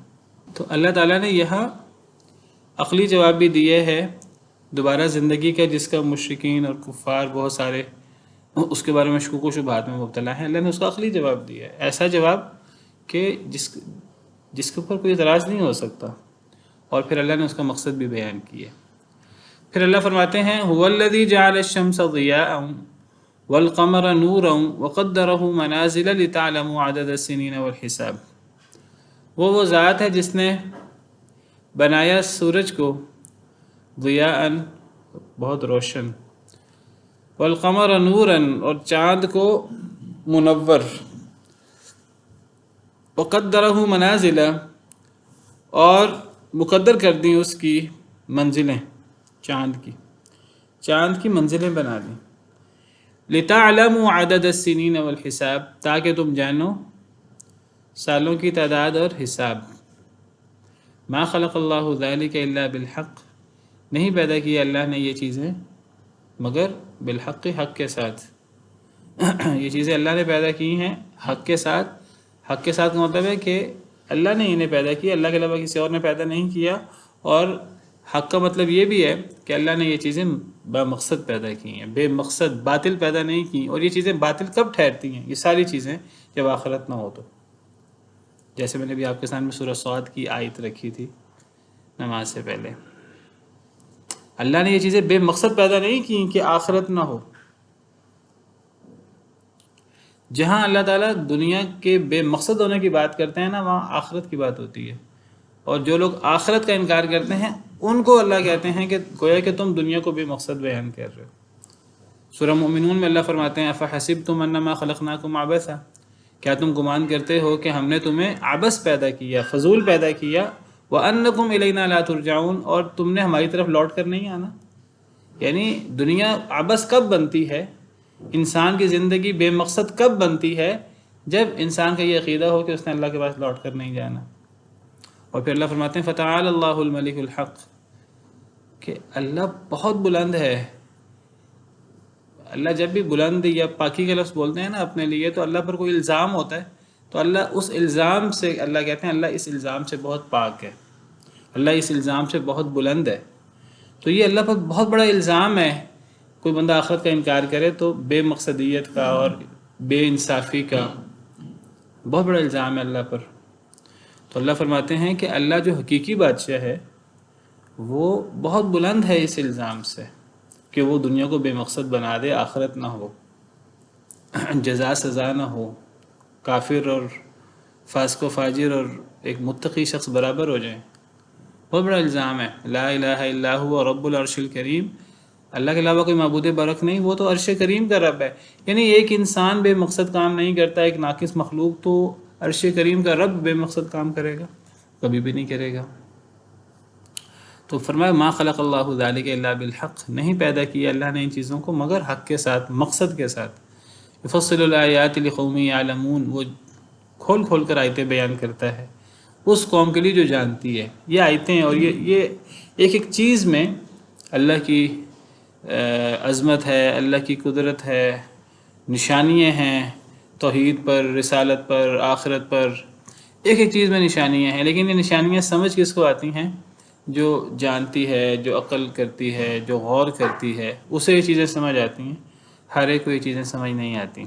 تو اللہ تعالیٰ نے یہاں عقلی جواب بھی دیے ہے دوبارہ زندگی کا، جس کا مشرکین اور کفار بہت سارے اس کے بارے میں شکوک و شبہات میں مبتلا ہیں۔ اللہ نے اس کا عقلی جواب دیا ہے، ایسا جواب کہ جس کے اوپر کوئی اعتراض نہیں ہو سکتا، اور پھر اللہ نے اس کا مقصد بھی بیان کیا۔ پھر اللہ فرماتے ہیں هو الذی جعل الشمس ضیاء والقمر نورا وقدرہ منازل لتعلموا عدد السنین والحساب، وہ ذات ہے جس نے بنایا سورج کو ضیاء بہت روشن، والقمر نورا اور چاند کو منور، وقدرہ منازل، اور مقدر کر دیں اس کی منزلیں، چاند کی منزلیں بنا دیں، لتعلموا عدد السنین والحساب، تاکہ تم جانو سالوں کی تعداد اور حساب، ما خلق اللہ ذلک الا بالحق، نہیں پیدا کیا اللہ نے یہ چیزیں مگر بالحق، حق کے ساتھ، یہ چیزیں اللہ نے پیدا کی ہیں حق کے ساتھ، حق کے ساتھ کا مطلب ہے کہ اللہ نے انہیں پیدا کیا، اللہ کے علاوہ کسی اور نے پیدا نہیں کیا، اور حق کا مطلب یہ بھی ہے کہ اللہ نے یہ چیزیں بمقصد پیدا کی ہیں، بے مقصد باطل پیدا نہیں کی، اور یہ چیزیں باطل کب ٹھہرتی ہیں؟ یہ ساری چیزیں جب آخرت نہ ہو تو، جیسے میں نے بھی آپ کے سامنے سورہ صاد کی آیت رکھی تھی نماز سے پہلے، اللہ نے یہ چیزیں بے مقصد پیدا نہیں کی کہ آخرت نہ ہو۔ جہاں اللہ تعالیٰ دنیا کے بے مقصد ہونے کی بات کرتے ہیں نا، وہاں آخرت کی بات ہوتی ہے، اور جو لوگ آخرت کا انکار کرتے ہیں ان کو اللہ کہتے ہیں کہ گویا کہ تم دنیا کو بے مقصد بیان کر رہے ہو۔ سورہ مومنون میں اللہ فرماتے ہیں افحسبتم انما خلقناکم عبثا، کیا تم گمان کرتے ہو کہ ہم نے تمہیں عبث پیدا کیا، فضول پیدا کیا، وانکم الینا لا ترجعون، اور تم نے ہماری طرف لوٹ کر نہیں آنا۔ یعنی دنیا عبث کب بنتی ہے، انسان کی زندگی بے مقصد کب بنتی ہے؟ جب انسان کا یہ عقیدہ ہو کہ اس نے اللہ کے پاس لوٹ کر نہیں جانا۔ اور پھر اللہ فرماتے ہیں فتعال اللہ الملک الحق، کہ اللہ بہت بلند ہے۔ اللہ جب بھی بلند یا پاکی کا لفظ بولتے ہیں نا اپنے لیے، تو اللہ پر کوئی الزام ہوتا ہے تو اللہ اس الزام سے، اللہ کہتے ہیں اللہ اس الزام سے بہت پاک ہے، اللہ اس الزام سے بہت بلند ہے۔ تو یہ اللہ پر بہت بڑا الزام ہے، کوئی بندہ آخرت کا انکار کرے تو بے مقصدیت کا اور بے انصافی کا بہت بڑا الزام ہے اللہ پر۔ تو اللہ فرماتے ہیں کہ اللہ جو حقیقی بادشاہ ہے وہ بہت بلند ہے اس الزام سے کہ وہ دنیا کو بے مقصد بنا دے، آخرت نہ ہو، جزا سزا نہ ہو، کافر اور فاسق و فاجر اور ایک متقی شخص برابر ہو جائیں۔ بہت بڑا الزام ہے، لا الہ الا ہوا رب العرش الکریم، اللہ کے علاوہ کوئی معبود برحق نہیں، وہ تو عرش کریم کا رب ہے۔ یعنی ایک انسان بے مقصد کام نہیں کرتا، ایک ناقص مخلوق، تو عرش کریم کا رب بے مقصد کام کرے گا؟ کبھی بھی نہیں کرے گا۔ تو فرمایا ما خلق اللہ ذلک الا بالحق، نہیں پیدا کیا اللہ نے ان چیزوں کو مگر حق کے ساتھ، مقصد کے ساتھ۔ یفصل الآیات لقوم یعلمون، وہ کھول کھول کر آیتیں بیان کرتا ہے اس قوم کے لیے جو جانتی ہے۔ یہ آیتیں اور یہ ایک ایک چیز میں اللہ کی عظمت ہے، اللہ کی قدرت ہے، نشانیاں ہیں توحید پر، رسالت پر، آخرت پر، ایک ایک چیز میں نشانیاں ہیں۔ لیکن یہ نشانیاں سمجھ کس کو آتی ہیں؟ جو جانتی ہے، جو عقل کرتی ہے، جو غور کرتی ہے، اسے یہ چیزیں سمجھ آتی ہیں، ہر ایک کو یہ چیزیں سمجھ نہیں آتی۔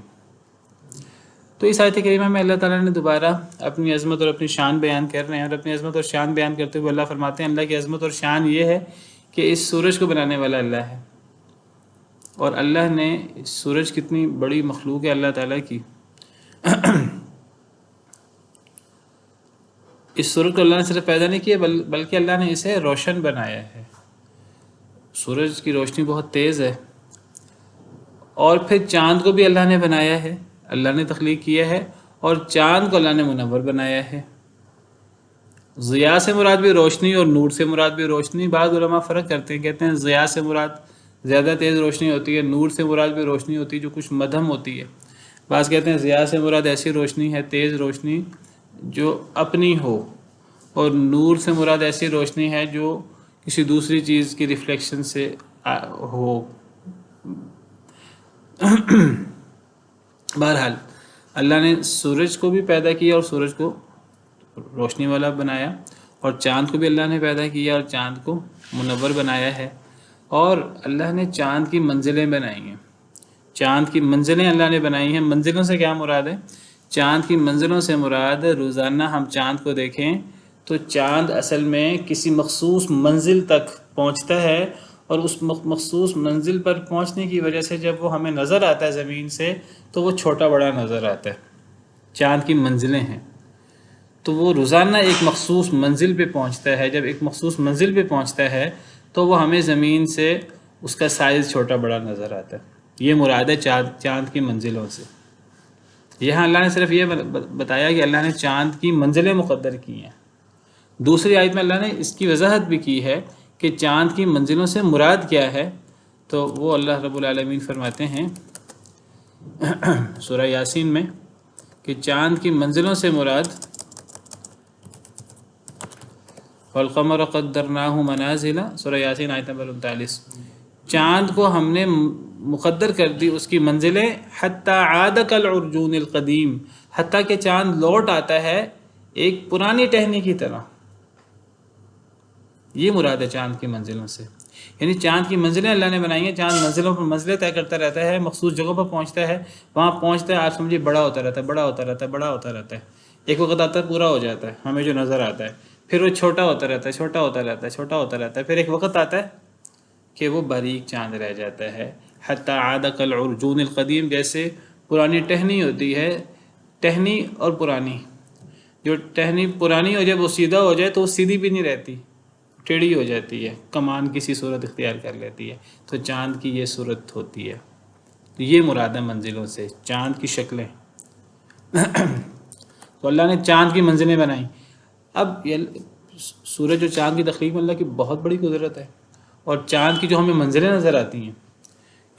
تو اس آیت کریمہ میں اللہ تعالیٰ نے دوبارہ اپنی عظمت اور اپنی شان بیان کر رہے ہیں، اور اپنی عظمت اور شان بیان کرتے ہوئے اللہ فرماتے ہیں اللہ کی عظمت اور شان یہ ہے کہ اس سورج کو بنانے والا اللہ ہے، اور اللہ نے سورج کتنی بڑی مخلوق ہے اللہ تعالیٰ کی، اس سورج کو اللہ نے صرف پیدا نہیں کیا بلکہ اللہ نے اسے روشن بنایا ہے۔ سورج کی روشنی بہت تیز ہے، اور پھر چاند کو بھی اللہ نے بنایا ہے، اللہ نے تخلیق کیا ہے، اور چاند کو اللہ نے منور بنایا ہے۔ ضیاء سے مراد بھی روشنی اور نور سے مراد بھی روشنی۔ بعض علماء فرق کرتے ہیں، کہتے ہیں ضیاء سے مراد زیادہ تیز روشنی ہوتی ہے، نور سے مراد بھی روشنی ہوتی ہے جو کچھ مدھم ہوتی ہے۔ بعض کہتے ہیں ضیاء سے مراد ایسی روشنی ہے، تیز روشنی جو اپنی ہو، اور نور سے مراد ایسی روشنی ہے جو کسی دوسری چیز کی ریفلیکشن سے ہو۔ بہرحال اللہ نے سورج کو بھی پیدا کیا اور سورج کو روشنی والا بنایا، اور چاند کو بھی اللہ نے پیدا کیا اور چاند کو منور بنایا ہے، اور اللہ نے چاند کی منزلیں بنائی ہیں، چاند کی منزلیں اللہ نے بنائی ہیں۔ منزلوں سے کیا مراد ہے؟ چاند کی منزلوں سے مراد روزانہ ہم چاند کو دیکھیں تو چاند اصل میں کسی مخصوص منزل تک پہنچتا ہے، اور اس مخصوص منزل پر پہنچنے کی وجہ سے جب وہ ہمیں نظر آتا ہے زمین سے تو وہ چھوٹا بڑا نظر آتا ہے۔ چاند کی منزلیں ہیں تو وہ روزانہ ایک مخصوص منزل پہ پہنچتا ہے، جب ایک مخصوص منزل پہ پہنچتا ہے تو وہ ہمیں زمین سے اس کا سائز چھوٹا بڑا نظر آتا ہے۔ یہ مراد ہے چاند کی منزلوں سے۔ یہاں اللہ نے صرف یہ بتایا کہ اللہ نے چاند کی منزلیں مقدر کی ہیں. دوسری آیت میں اللہ نے اس کی وضاحت بھی کی ہے کہ چاند کی منزلوں سے مراد کیا ہے. تو وہ اللہ رب العالمین فرماتے ہیں سورہ یاسین میں کہ چاند کی منزلوں سے مراد والقمر قدرناہ منازل، سورہ یاسین آیت نمبر 39. چاند کو ہم نے مقدر کر دی اس کی منزلیں، حتیٰ عاد کالعرجون القدیم، حتیٰ کہ چاند لوٹ آتا ہے ایک پرانی ٹہنی کی طرح. یہ مراد ہے چاند کی منزلوں سے، یعنی چاند کی منزلیں اللہ نے بنائی ہیں. چاند منزلوں پر منزلیں طے کرتا رہتا ہے، مخصوص جگہوں پر پہنچتا ہے، وہاں پہنچتا ہے، آپ سمجھیے بڑا ہوتا رہتا ہے، بڑا ہوتا رہتا ہے، بڑا ہوتا رہتا ہے. ایک وقت آتا ہے پورا ہو جاتا ہے ہمیں جو نظر آتا ہے، پھر وہ چھوٹا ہوتا رہتا ہے، چھوٹا ہوتا رہتا ہے، چھوٹا ہوتا رہتا ہے. پھر ایک وقت آتا ہے کہ وہ باریک چاند رہ جاتا ہے. حتیٰ عاد کالعرجون القدیم، جیسے پرانی ٹہنی ہوتی ہے. ٹہنی اور پرانی، جو ٹہنی پرانی ہو جائے وہ سیدھا ہو جائے تو وہ سیدھی بھی نہیں رہتی، ٹیڑھی ہو جاتی ہے، کمان کسی صورت اختیار کر لیتی ہے. تو چاند کی یہ صورت ہوتی ہے. تو یہ مراد ہے منزلوں سے چاند کی شکلیں. تو اللہ نے چاند کی منزلیں بنائیں. اب یہ سورج اور چاند کی تخلیق میں اللہ کی بہت بڑی قدرت ہے، اور چاند کی جو ہمیں منزلیں نظر آتی ہیں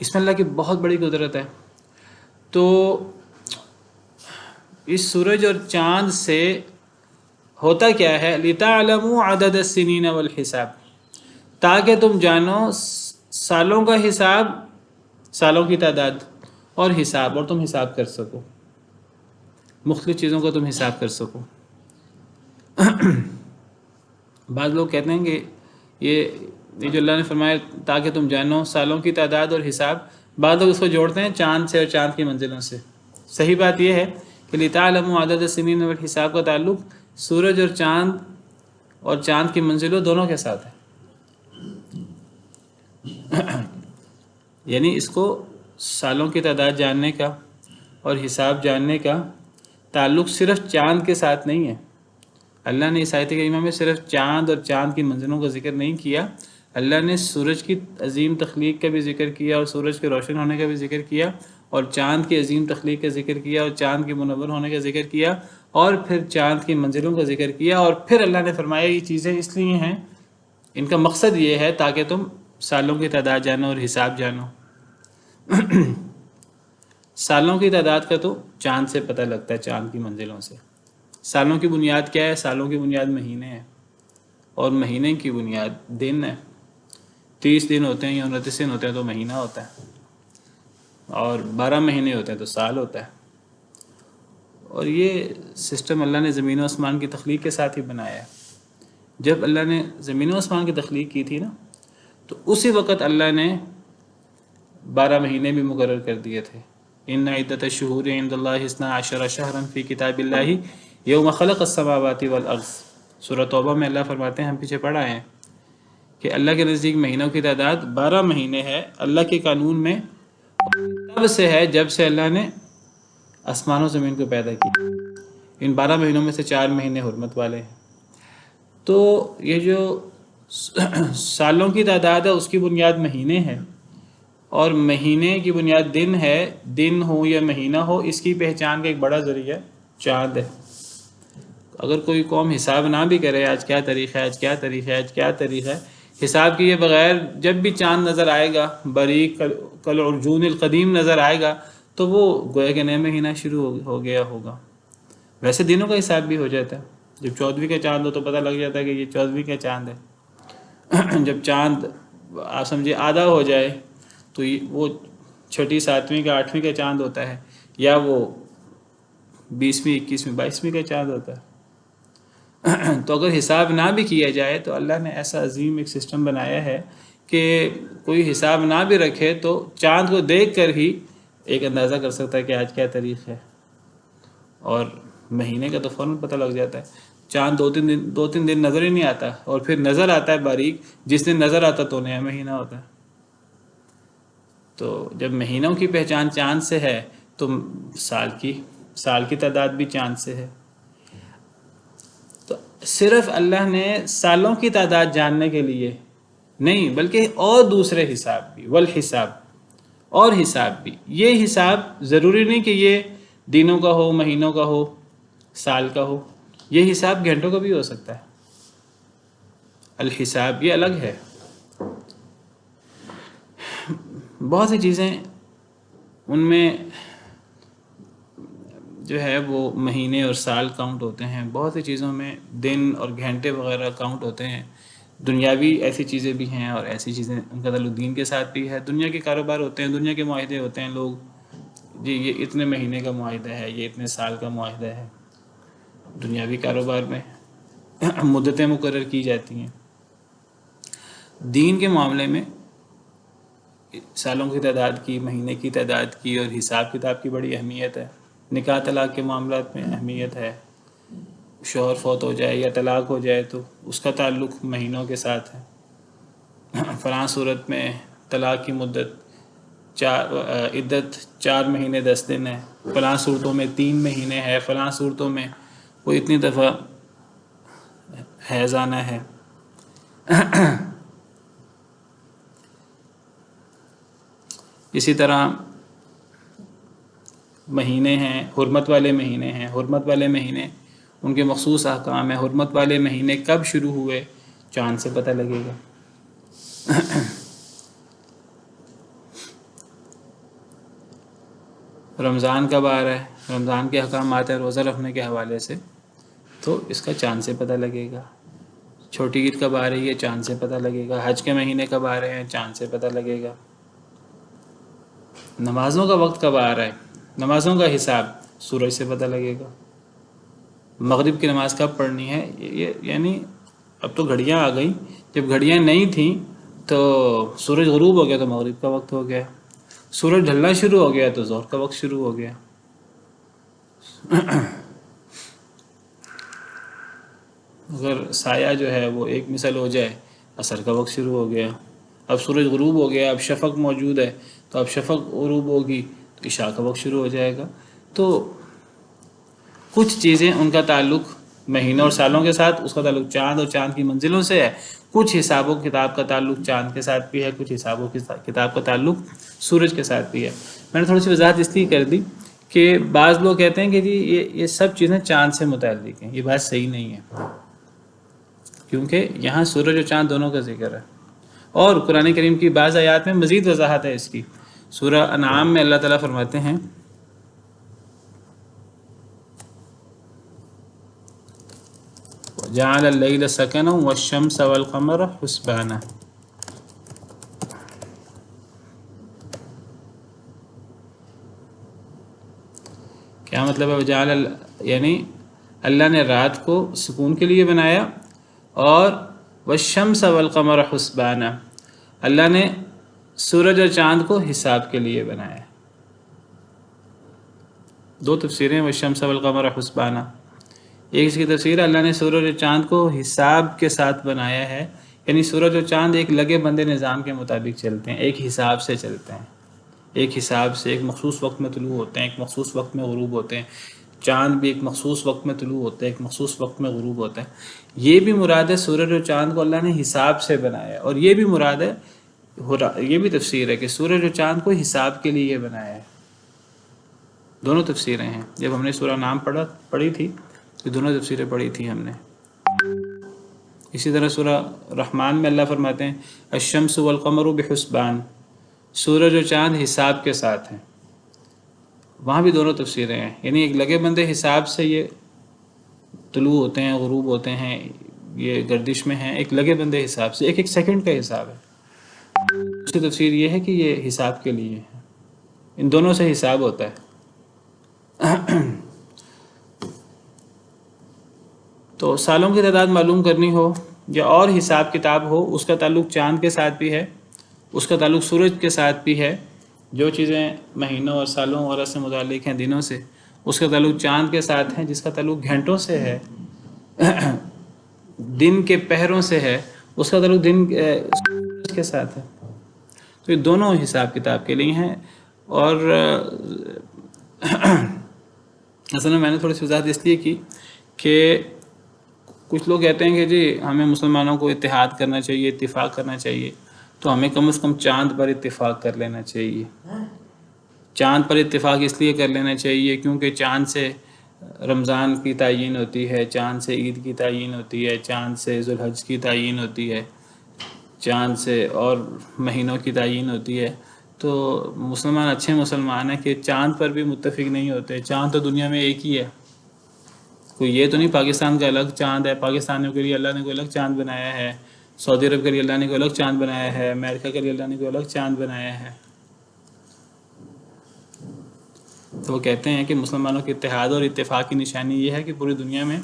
اس میں اللہ کی بہت بڑی قدرت ہے. تو اس سورج اور چاند سے ہوتا کیا ہے؟ لِتَعْلَمُوا عَدَدَ السِّنِينَ وَالْحِسَابِ، تاکہ تم جانو سالوں کا حساب، سالوں کی تعداد اور حساب، اور تم حساب کر سکو، مختلف چیزوں کا تم حساب کر سکو. بعض لوگ کہتے ہیں کہ یہ جو اللہ نے فرمایا تاکہ تم جانو سالوں کی تعداد اور حساب، بعض لوگ اس کو جوڑتے ہیں چاند سے اور چاند کی منزلوں سے. صحیح بات یہ ہے کہ لِتَعْلَمُوا عَدَدَ السِّنِينَ وَالْحِسَاب کا تعلق سورج اور چاند کی منزلوں دونوں کے ساتھ ہے. یعنی اس کو سالوں کی تعداد جاننے کا اور حساب جاننے کا تعلق صرف چاند کے ساتھ نہیں ہے. اللہ نے اس آیت کریمہ میں صرف چاند اور چاند کی منزلوں کا ذکر نہیں کیا، اللہ نے سورج کی عظیم تخلیق کا بھی ذکر کیا، اور سورج کے روشن ہونے کا بھی ذکر کیا، اور چاند کی عظیم تخلیق کا ذکر کیا، اور چاند کے منور ہونے کا ذکر کیا، اور پھر چاند کی منزلوں کا ذکر کیا. اور پھر اللہ نے فرمایا یہ چیزیں اس لیے ہیں، ان کا مقصد یہ ہے تاکہ تم سالوں کی تعداد جانو اور حساب جانو. سالوں کی تعداد کا تو چاند سے پتہ لگتا ہے، چاند کی منزلوں سے. سالوں کی بنیاد کیا ہے؟ سالوں کی بنیاد مہینے ہیں، اور مہینے کی بنیاد دن ہے. 30 دن ہوتے ہیں یا 29 دن ہوتے ہیں تو مہینہ ہوتا ہے، اور 12 مہینے ہوتے ہیں تو سال ہوتا ہے. اور یہ سسٹم اللہ نے زمین و آسمان کی تخلیق کے ساتھ ہی بنایا ہے. جب اللہ نے زمین و آسمان کی تخلیق کی تھی نا، تو اسی وقت اللہ نے 12 مہینے بھی مقرر کر دیے تھے. ان عدۃ الشہور عند اللہ 12 شہرا فی کتاب اللہ یوم خلق السماوات والارض. سورہ توبہ میں اللہ فرماتے ہیں، ہم پیچھے پڑھ آئے ہیں کہ اللہ کے نزدیک مہینوں کی تعداد 12 مہینے ہے اللہ کے قانون میں. تب سے ہے جب سے اللہ نے آسمان و زمین کو پیدا کی. ان 12 مہینوں میں سے 4 مہینے حرمت والے ہیں. تو یہ جو سالوں کی تعداد ہے اس کی بنیاد مہینے ہے، اور مہینے کی بنیاد دن ہے. دن ہو یا مہینہ ہو، اس کی پہچان کا ایک بڑا ذریعہ چاند ہے. اگر کوئی قوم حساب نہ بھی کرے آج کیا تاریخ ہے، آج کیا تاریخ ہے، آج کیا تاریخ ہے، حساب کیے بغیر جب بھی چاند نظر آئے گا، باریک کالعرجون القدیم نظر آئے گا، تو وہ گویا کہ نیا مہینہ شروع ہو گیا ہوگا. ویسے دنوں کا حساب بھی ہو جاتا ہے. جب 14ویں کا چاند ہو تو پتہ لگ جاتا ہے کہ یہ 14ویں کا چاند ہے. جب چاند آپ سمجھے آدھا ہو جائے تو وہ 6، 7ویں کا 8ویں کا چاند ہوتا ہے، یا وہ 20ویں، 21ویں، 22ویں کا چاند ہوتا ہے. تو اگر حساب نہ بھی کیا جائے تو اللہ نے ایسا عظیم ایک سسٹم بنایا ہے کہ کوئی حساب نہ بھی رکھے تو چاند کو دیکھ کر ہی ایک اندازہ کر سکتا ہے کہ آج کیا تاریخ ہے. اور مہینے کا تو فوراً پتہ لگ جاتا ہے. چاند 2-3 دن نظر ہی نہیں آتا، اور پھر نظر آتا ہے باریک، جس دن نظر آتا تو نیا مہینہ ہوتا ہے. تو جب مہینوں کی پہچان چاند سے ہے تو سال کی تعداد بھی چاند سے ہے. تو صرف اللہ نے سالوں کی تعداد جاننے کے لیے نہیں، بلکہ اور دوسرے حساب بھی، والحساب، اور حساب بھی. یہ حساب ضروری نہیں کہ یہ دنوں کا ہو، مہینوں کا ہو، سال کا ہو. یہ حساب گھنٹوں کا بھی ہو سکتا ہے. الحساب یہ الگ ہے. بہت سی چیزیں ان میں جو ہے وہ مہینے اور سال کاؤنٹ ہوتے ہیں، بہت سی چیزوں میں دن اور گھنٹے وغیرہ کاؤنٹ ہوتے ہیں. دنیاوی ایسی چیزیں بھی ہیں اور ایسی چیزیں ان کا تعلق دین کے ساتھ بھی ہے. دنیا کے کاروبار ہوتے ہیں، دنیا کے معاہدے ہوتے ہیں. لوگ جی یہ اتنے مہینے کا معاہدہ ہے، یہ اتنے سال کا معاہدہ ہے. دنیاوی کاروبار میں مدتیں مقرر کی جاتی ہیں. دین کے معاملے میں سالوں کی تعداد کی، مہینے کی تعداد کی اور حساب کتاب کی بڑی اہمیت ہے. نکاح طلاق کے معاملات میں اہمیت ہے. شوہر فوت ہو جائے یا طلاق ہو جائے تو اس کا تعلق مہینوں کے ساتھ ہے. فلاں صورت میں طلاق کی مدت عدت 4 مہینے 10 دن ہے، فلاں صورتوں میں 3 مہینے ہے، فلاں صورتوں میں وہ اتنی دفعہ حیض آنا ہے. اسی طرح مہینے ہیں، حرمت والے مہینے ہیں. حرمت والے مہینے ان کے مخصوص احکام ہیں. حرمت والے مہینے کب شروع ہوئے چاند سے پتہ لگے گا. رمضان کب آ رہا ہے، رمضان کے احکامات ہیں روزہ رکھنے کے حوالے سے، تو اس کا چاند سے پتہ لگے گا. چھوٹی عید کب آ رہی ہے چاند سے پتہ لگے گا. حج کے مہینے کب آ رہے ہیں چاند سے پتہ لگے گا. نمازوں کا وقت کب آ رہا ہے، نمازوں کا حساب سورج سے پتہ لگے گا. مغرب کی نماز کب پڑھنی ہے، یعنی اب تو گھڑیاں آ گئیں. جب گھڑیاں نہیں تھیں تو سورج غروب ہو گیا تو مغرب کا وقت ہو گیا. سورج ڈھلنا شروع ہو گیا تو ظہر کا وقت شروع ہو گیا. اگر سایہ جو ہے وہ ایک مثل ہو جائے عصر کا وقت شروع ہو گیا. اب سورج غروب ہو گیا، اب شفق موجود ہے تو اب شفق غروب ہوگی تو عشاء کا وقت شروع ہو جائے گا. تو کچھ چیزیں ان کا تعلق مہینوں اور سالوں کے ساتھ، اس کا تعلق چاند اور چاند کی منزلوں سے ہے. کچھ حساب و کتاب کا تعلق چاند کے ساتھ بھی ہے، کچھ حساب و کتاب کا تعلق سورج کے ساتھ بھی ہے. میں نے تھوڑی سی وضاحت اس لیے کر دی کہ بعض لوگ کہتے ہیں کہ جی یہ سب چیزیں چاند سے متعلق ہیں. یہ بات صحیح نہیں ہے، کیونکہ یہاں سورج اور چاند دونوں کا ذکر ہے. اور قرآن کریم کی بعض آیات میں مزید وضاحت ہے اس کی. سورہ انعام میں اللہ تعالیٰ فرماتے ہیں جعل اللیل سکنا والشمس والقمر حسبانا. کیا مطلب ہے جعل، یعنی اللہ نے رات کو سکون کے لیے بنایا، اور والشمس والقمر حسبانا، اللہ نے سورج اور چاند کو حساب کے لیے بنایا. دو تفسیریں والشمس والقمر حسبانا. ایک اس کی تفسیر اللہ نے سورج اور چاند کو حساب کے ساتھ بنایا ہے، یعنی سورج اور چاند ایک لگے بندے نظام کے مطابق چلتے ہیں، ایک حساب سے چلتے ہیں. ایک حساب سے ایک مخصوص وقت میں طلوع ہوتے ہیں، ایک مخصوص وقت میں غروب ہوتے ہیں. چاند بھی ایک مخصوص وقت میں طلوع ہوتے ہیں، ایک مخصوص وقت میں غروب ہوتے ہیں. یہ بھی مراد ہے سورج اور چاند کو اللہ نے حساب سے بنایا. اور یہ بھی مراد ہے، یہ بھی تفسیر ہے کہ سورج اور چاند کو حساب کے لیے بنایا ہے. دونوں تفسیریں ہیں. جب ہم نے سورہ نام پڑھی تھی تو دونوں تفسیریں پڑھی تھی ہم نے. اسی طرح سورہ رحمان میں اللہ فرماتے ہیں الشمس والقمر بحسبان، سورج اور چاند حساب کے ساتھ ہیں. وہاں بھی دونوں تفسیریں ہیں، یعنی ایک لگے بندے حساب سے یہ طلوع ہوتے ہیں، غروب ہوتے ہیں، یہ گردش میں ہیں. ایک لگے بندے حساب سے، ایک سیکنڈ کا حساب ہے. دوسری تفسیر یہ ہے کہ یہ حساب کے لیے ہے. ان دونوں سے حساب ہوتا ہے. تو سالوں کی تعداد معلوم کرنی ہو یا اور حساب کتاب ہو، اس کا تعلق چاند کے ساتھ بھی ہے، اس کا تعلق سورج کے ساتھ بھی ہے. جو چیزیں مہینوں اور سالوں اور سے متعلق ہیں، دنوں سے، اس کا تعلق چاند کے ساتھ ہے. جس کا تعلق گھنٹوں سے ہے، دن کے پہروں سے ہے، اس کا تعلق دن سورج کے ساتھ ہے. تو یہ دونوں حساب کتاب کے لیے ہیں. اور اصل میں نے تھوڑی سی وضاحت اس لیے کی کہ کچھ لوگ کہتے ہیں کہ جی ہمیں مسلمانوں کو اتحاد کرنا چاہیے، اتفاق کرنا چاہیے، تو ہمیں کم از کم چاند پر اتفاق کر لینا چاہیے. چاند پر اتفاق اس لیے کر لینا چاہیے کیونکہ چاند سے رمضان کی تعین ہوتی ہے، چاند سے عید کی تعین ہوتی ہے، چاند سے ذوالحج کی تعین ہوتی ہے، چاند سے اور مہینوں کی تعین ہوتی ہے۔ تو مسلمان اچھے مسلمان ہیں کہ چاند پر بھی متفق نہیں ہوتے۔ چاند تو دنیا میں ایک ہی ہے، کوئی یہ تو نہیں پاکستان کا الگ چاند ہے، پاکستانیوں کے لیے اللہ نے کوئی الگ چاند بنایا ہے، سعودی عرب کے لیے اللہ نے کوئی الگ چاند بنایا ہے، امریکہ کے لیے اللہ نے کوئی الگ چاند بنایا ہے۔ تو وہ کہتے ہیں کہ مسلمانوں کے اتحاد اور اتفاق کی نشانی یہ ہے کہ پوری دنیا میں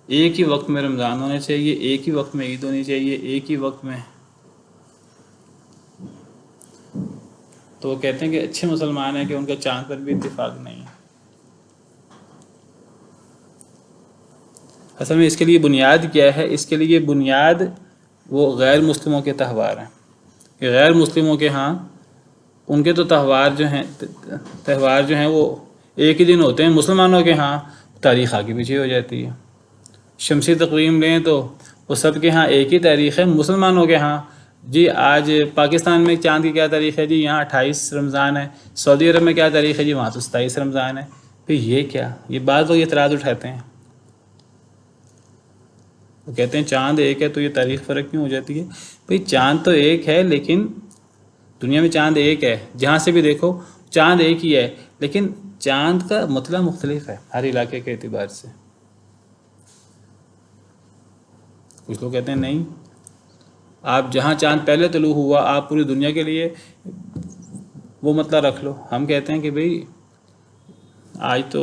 ایک ہی وقت میں رمضان ہونا چاہیے، ایک ہی وقت میں عید ہونی چاہیے، ایک ہی وقت میں۔ تو وہ کہتے ہیں کہ اچھے مسلمان ہیں کہ ان کا چاند پر بھی اتفاق نہیں ہے۔ اصل میں اس کے لیے بنیاد کیا ہے؟ اس کے لیے بنیاد وہ غیر مسلموں کے تہوار ہیں کہ غیر مسلموں کے ہاں ان کے تو تہوار جو ہیں وہ ایک ہی دن ہوتے ہیں، مسلمانوں کے ہاں تاریخ آگے پیچھے ہو جاتی ہے۔ شمسی تقویم لیں تو وہ سب کے ہاں ایک ہی تاریخ ہے، مسلمانوں کے ہاں جی آج پاکستان میں چاند کی کیا تاریخ ہے؟ جی یہاں 28 رمضان ہے، سعودی عرب میں کیا تاریخ ہے؟ جی وہاں تو 27 رمضان ہے۔ پھر یہ کیا؟ یہ بعض لوگ اعتراض اٹھاتے ہیں، وہ کہتے ہیں چاند ایک ہے تو یہ تاریخ فرق کیوں ہو جاتی ہے؟ بھئی چاند تو ایک ہے، لیکن دنیا میں چاند ایک ہے، جہاں سے بھی دیکھو چاند ایک ہی ہے، لیکن چاند کا مطلع مختلف ہے ہر علاقے کے اعتبار سے۔ کچھ لوگ کہتے ہیں نہیں، آپ جہاں چاند پہلے طلوع ہوا آپ پوری دنیا کے لیے وہ مطلع رکھ لو۔ ہم کہتے ہیں کہ بھئی آج تو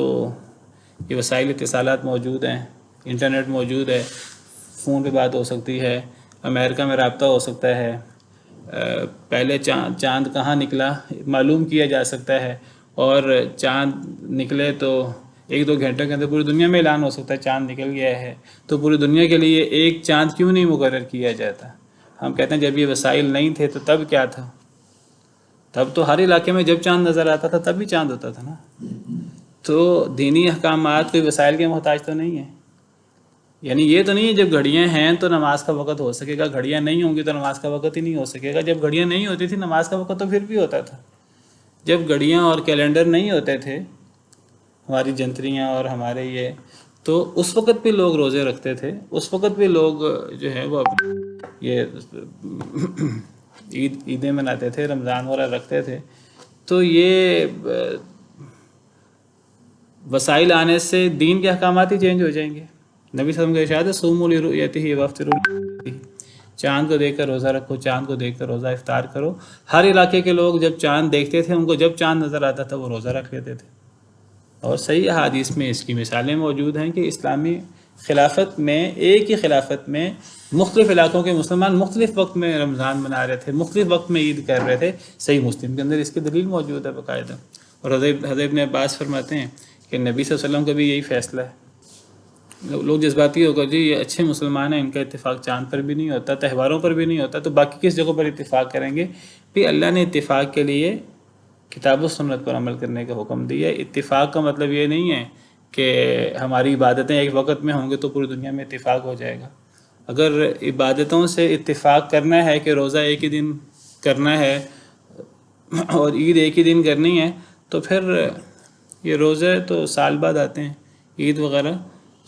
یہ وسائل اتصالات موجود ہیں، انٹرنیٹ موجود ہے، فون پہ بات ہو سکتی ہے، امریکہ میں رابطہ ہو سکتا ہے، پہلے چاند کہاں نکلا معلوم کیا جا سکتا ہے، اور چاند نکلے تو 1-2 گھنٹوں کے اندر پوری دنیا میں اعلان ہو سکتا ہے چاند نکل گیا ہے۔ تو پوری دنیا کے لیے ایک چاند کیوں نہیں مقرر کیا جاتا؟ ہم کہتے ہیں جب یہ وسائل نہیں تھے تو تب کیا تھا؟ تب تو ہر علاقے میں جب چاند نظر آتا تھا تب بھی چاند ہوتا تھا نا۔ تو دینی احکامات کوئی وسائل کے محتاج تو نہیں ہیں، یعنی یہ تو نہیں ہے جب گھڑیاں ہیں تو نماز کا وقت ہو سکے گا، گھڑیاں نہیں ہوں گی تو نماز کا وقت ہی نہیں ہو سکے گا۔ جب گھڑیاں نہیں ہوتی تھی نماز کا وقت تو پھر بھی ہوتا تھا۔ جب گھڑیاں اور کیلنڈر نہیں ہوتے تھے، ہماری جنتریاں اور ہمارے یہ، تو اس وقت بھی لوگ روزے رکھتے تھے، اس وقت بھی لوگ جو ہے وہ یہ عیدیں مناتے تھے، رمضان وغیرہ رکھتے تھے۔ تو یہ وسائل آنے سے دین کے احکامات ہی چینج ہو جائیں گے۔ نبی صلی اللہ علیہ وسلم کا ارشاد ہے صوموا لرؤیتہ وافطروا لرؤیتہ، چاند کو دیکھ کر روزہ رکھو، چاند کو دیکھ کر روزہ افطار کرو۔ ہر علاقے کے لوگ جب چاند دیکھتے تھے ان کو جب چاند نظر آتا تھا وہ روزہ رکھ لیتے تھے، اور صحیح احادیث میں اس کی مثالیں موجود ہیں کہ اسلامی خلافت میں ایک ہی خلافت میں مختلف علاقوں کے مسلمان مختلف وقت میں رمضان منا رہے تھے، مختلف وقت میں عید کر رہے تھے۔ صحیح مسلم کے اندر اس کی دلیل موجود ہے باقاعدہ۔ اور حضرت ابن عباس فرماتے ہیں کہ نبی صلی اللہ علیہ وسلم کا بھی یہی فیصلہ ہے۔ لوگ جذباتی ہوگا جی یہ اچھے مسلمان ہیں، ان کا اتفاق چاند پر بھی نہیں ہوتا، تہواروں پر بھی نہیں ہوتا، تو باقی کس جگہوں پر اتفاق کریں گے؟ پھر اللہ نے اتفاق کے لیے کتاب و سنت پر عمل کرنے کا حکم دیا۔ اتفاق کا مطلب یہ نہیں ہے کہ ہماری عبادتیں ایک وقت میں ہوں گے تو پوری دنیا میں اتفاق ہو جائے گا۔ اگر عبادتوں سے اتفاق کرنا ہے کہ روزہ ایک ہی دن کرنا ہے اور عید ایک ہی دن کرنی ہے، تو پھر یہ روزے تو سال بعد آتے ہیں، عید وغیرہ۔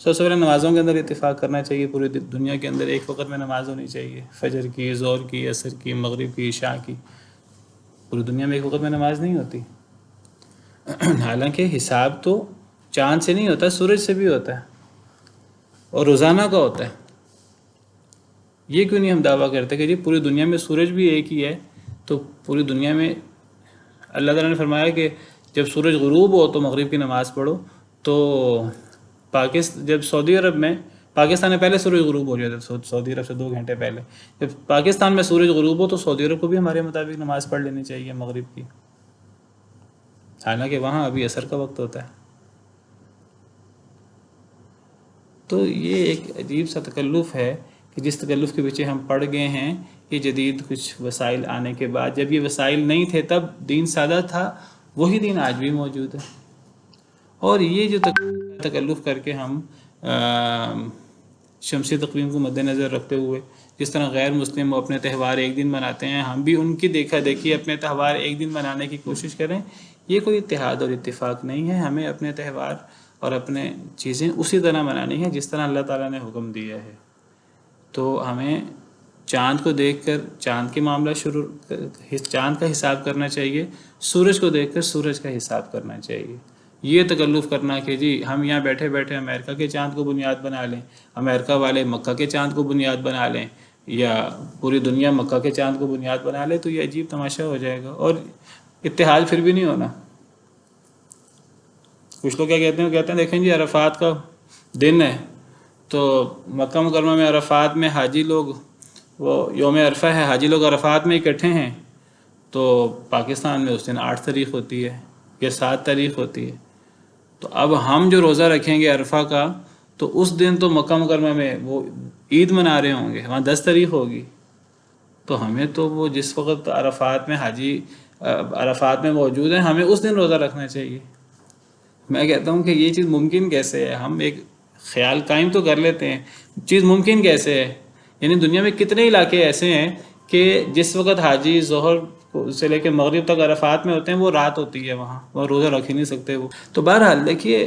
سب سے پہلے نمازوں کے اندر اتفاق کرنا چاہیے، پوری دنیا کے اندر ایک وقت میں نماز ہونی چاہیے، فجر کی، ظہر کی، عصر کی، مغرب کی، عشاء کی۔ پوری دنیا میں ایک وقت میں نماز نہیں ہوتی، حالانکہ حساب تو چاند سے نہیں ہوتا، سورج سے بھی ہوتا ہے، اور روزانہ کا ہوتا ہے۔ یہ کیوں نہیں ہم دعویٰ کرتے کہ جی پوری دنیا میں سورج بھی ایک ہی ہے؟ تو پوری دنیا میں اللہ تعالیٰ نے فرمایا کہ جب سورج غروب ہو تو مغرب کی نماز پڑھو۔ تو جب سعودی عرب میں، پاکستان میں پہلے سورج غروب ہو جاتا ہے، سعودی عرب سے 2 گھنٹے پہلے، جب پاکستان میں سورج غروب ہو تو سعودی عرب کو بھی ہمارے مطابق نماز پڑھ لینی چاہیے مغرب کی، حالانکہ وہاں ابھی عصر کا وقت ہوتا ہے۔ تو یہ ایک عجیب سا تکلف ہے کہ جس تکلف کے پیچھے ہم پڑ گئے ہیں، یہ جدید کچھ وسائل آنے کے بعد۔ جب یہ وسائل نہیں تھے تب دین سادہ تھا، وہی دین آج بھی موجود ہے۔ اور یہ جو تکلف کر کے ہم شمسی تقویم کو مد نظر رکھتے ہوئے جس طرح غیر مسلم وہ اپنے تہوار ایک دن مناتے ہیں، ہم بھی ان کی دیکھا دیکھی اپنے تہوار ایک دن منانے کی کوشش کریں. یہ کوئی اتحاد اور اتفاق نہیں ہے. ہمیں اپنے تہوار اور اپنے چیزیں اسی طرح منانی ہے جس طرح اللہ تعالیٰ نے حکم دیا ہے. تو ہمیں چاند کو دیکھ کر چاند کے معاملہ چاند کا حساب کرنا چاہیے، سورج کو دیکھ کر سورج کا حساب کرنا چاہیے. یہ تکلف کرنا کہ جی ہم یہاں بیٹھے بیٹھے امریکہ کے چاند کو بنیاد بنا لیں، امریکہ والے مکہ کے چاند کو بنیاد بنا لیں، یا پوری دنیا مکہ کے چاند کو بنیاد بنا لے، تو یہ عجیب تماشا ہو جائے گا اور اتحاد پھر بھی نہیں ہونا. کچھ لوگ کیا کہتے ہیں دیکھیں جی عرفات کا دن ہے تو مکہ مکرمہ میں عرفات میں حاجی لوگ، وہ یوم عرفہ ہے، حاجی لوگ عرفات میں اکٹھے ہیں، تو پاکستان میں اس دن 8 تاریخ ہوتی ہے یا 7 تاریخ ہوتی ہے. تو اب ہم جو روزہ رکھیں گے عرفہ کا، تو اس دن تو مکہ مکرمہ میں وہ عید منا رہے ہوں گے، وہاں 10 تاریخ ہوگی. تو ہمیں تو وہ جس وقت عرفات میں حاجی عرفات میں موجود ہیں، ہمیں اس دن روزہ رکھنا چاہیے. میں کہتا ہوں کہ یہ چیز ممکن کیسے ہے؟ ہم ایک خیال قائم تو کر لیتے ہیں، چیز ممکن کیسے ہے؟ یعنی دنیا میں کتنے علاقے ایسے ہیں کہ جس وقت حاجی ظہر سے لے کے مغرب تک عرفات میں ہوتے ہیں وہ رات ہوتی ہے، وہاں روزہ رکھ ہی نہیں سکتے وہ. تو بہرحال دیکھیے،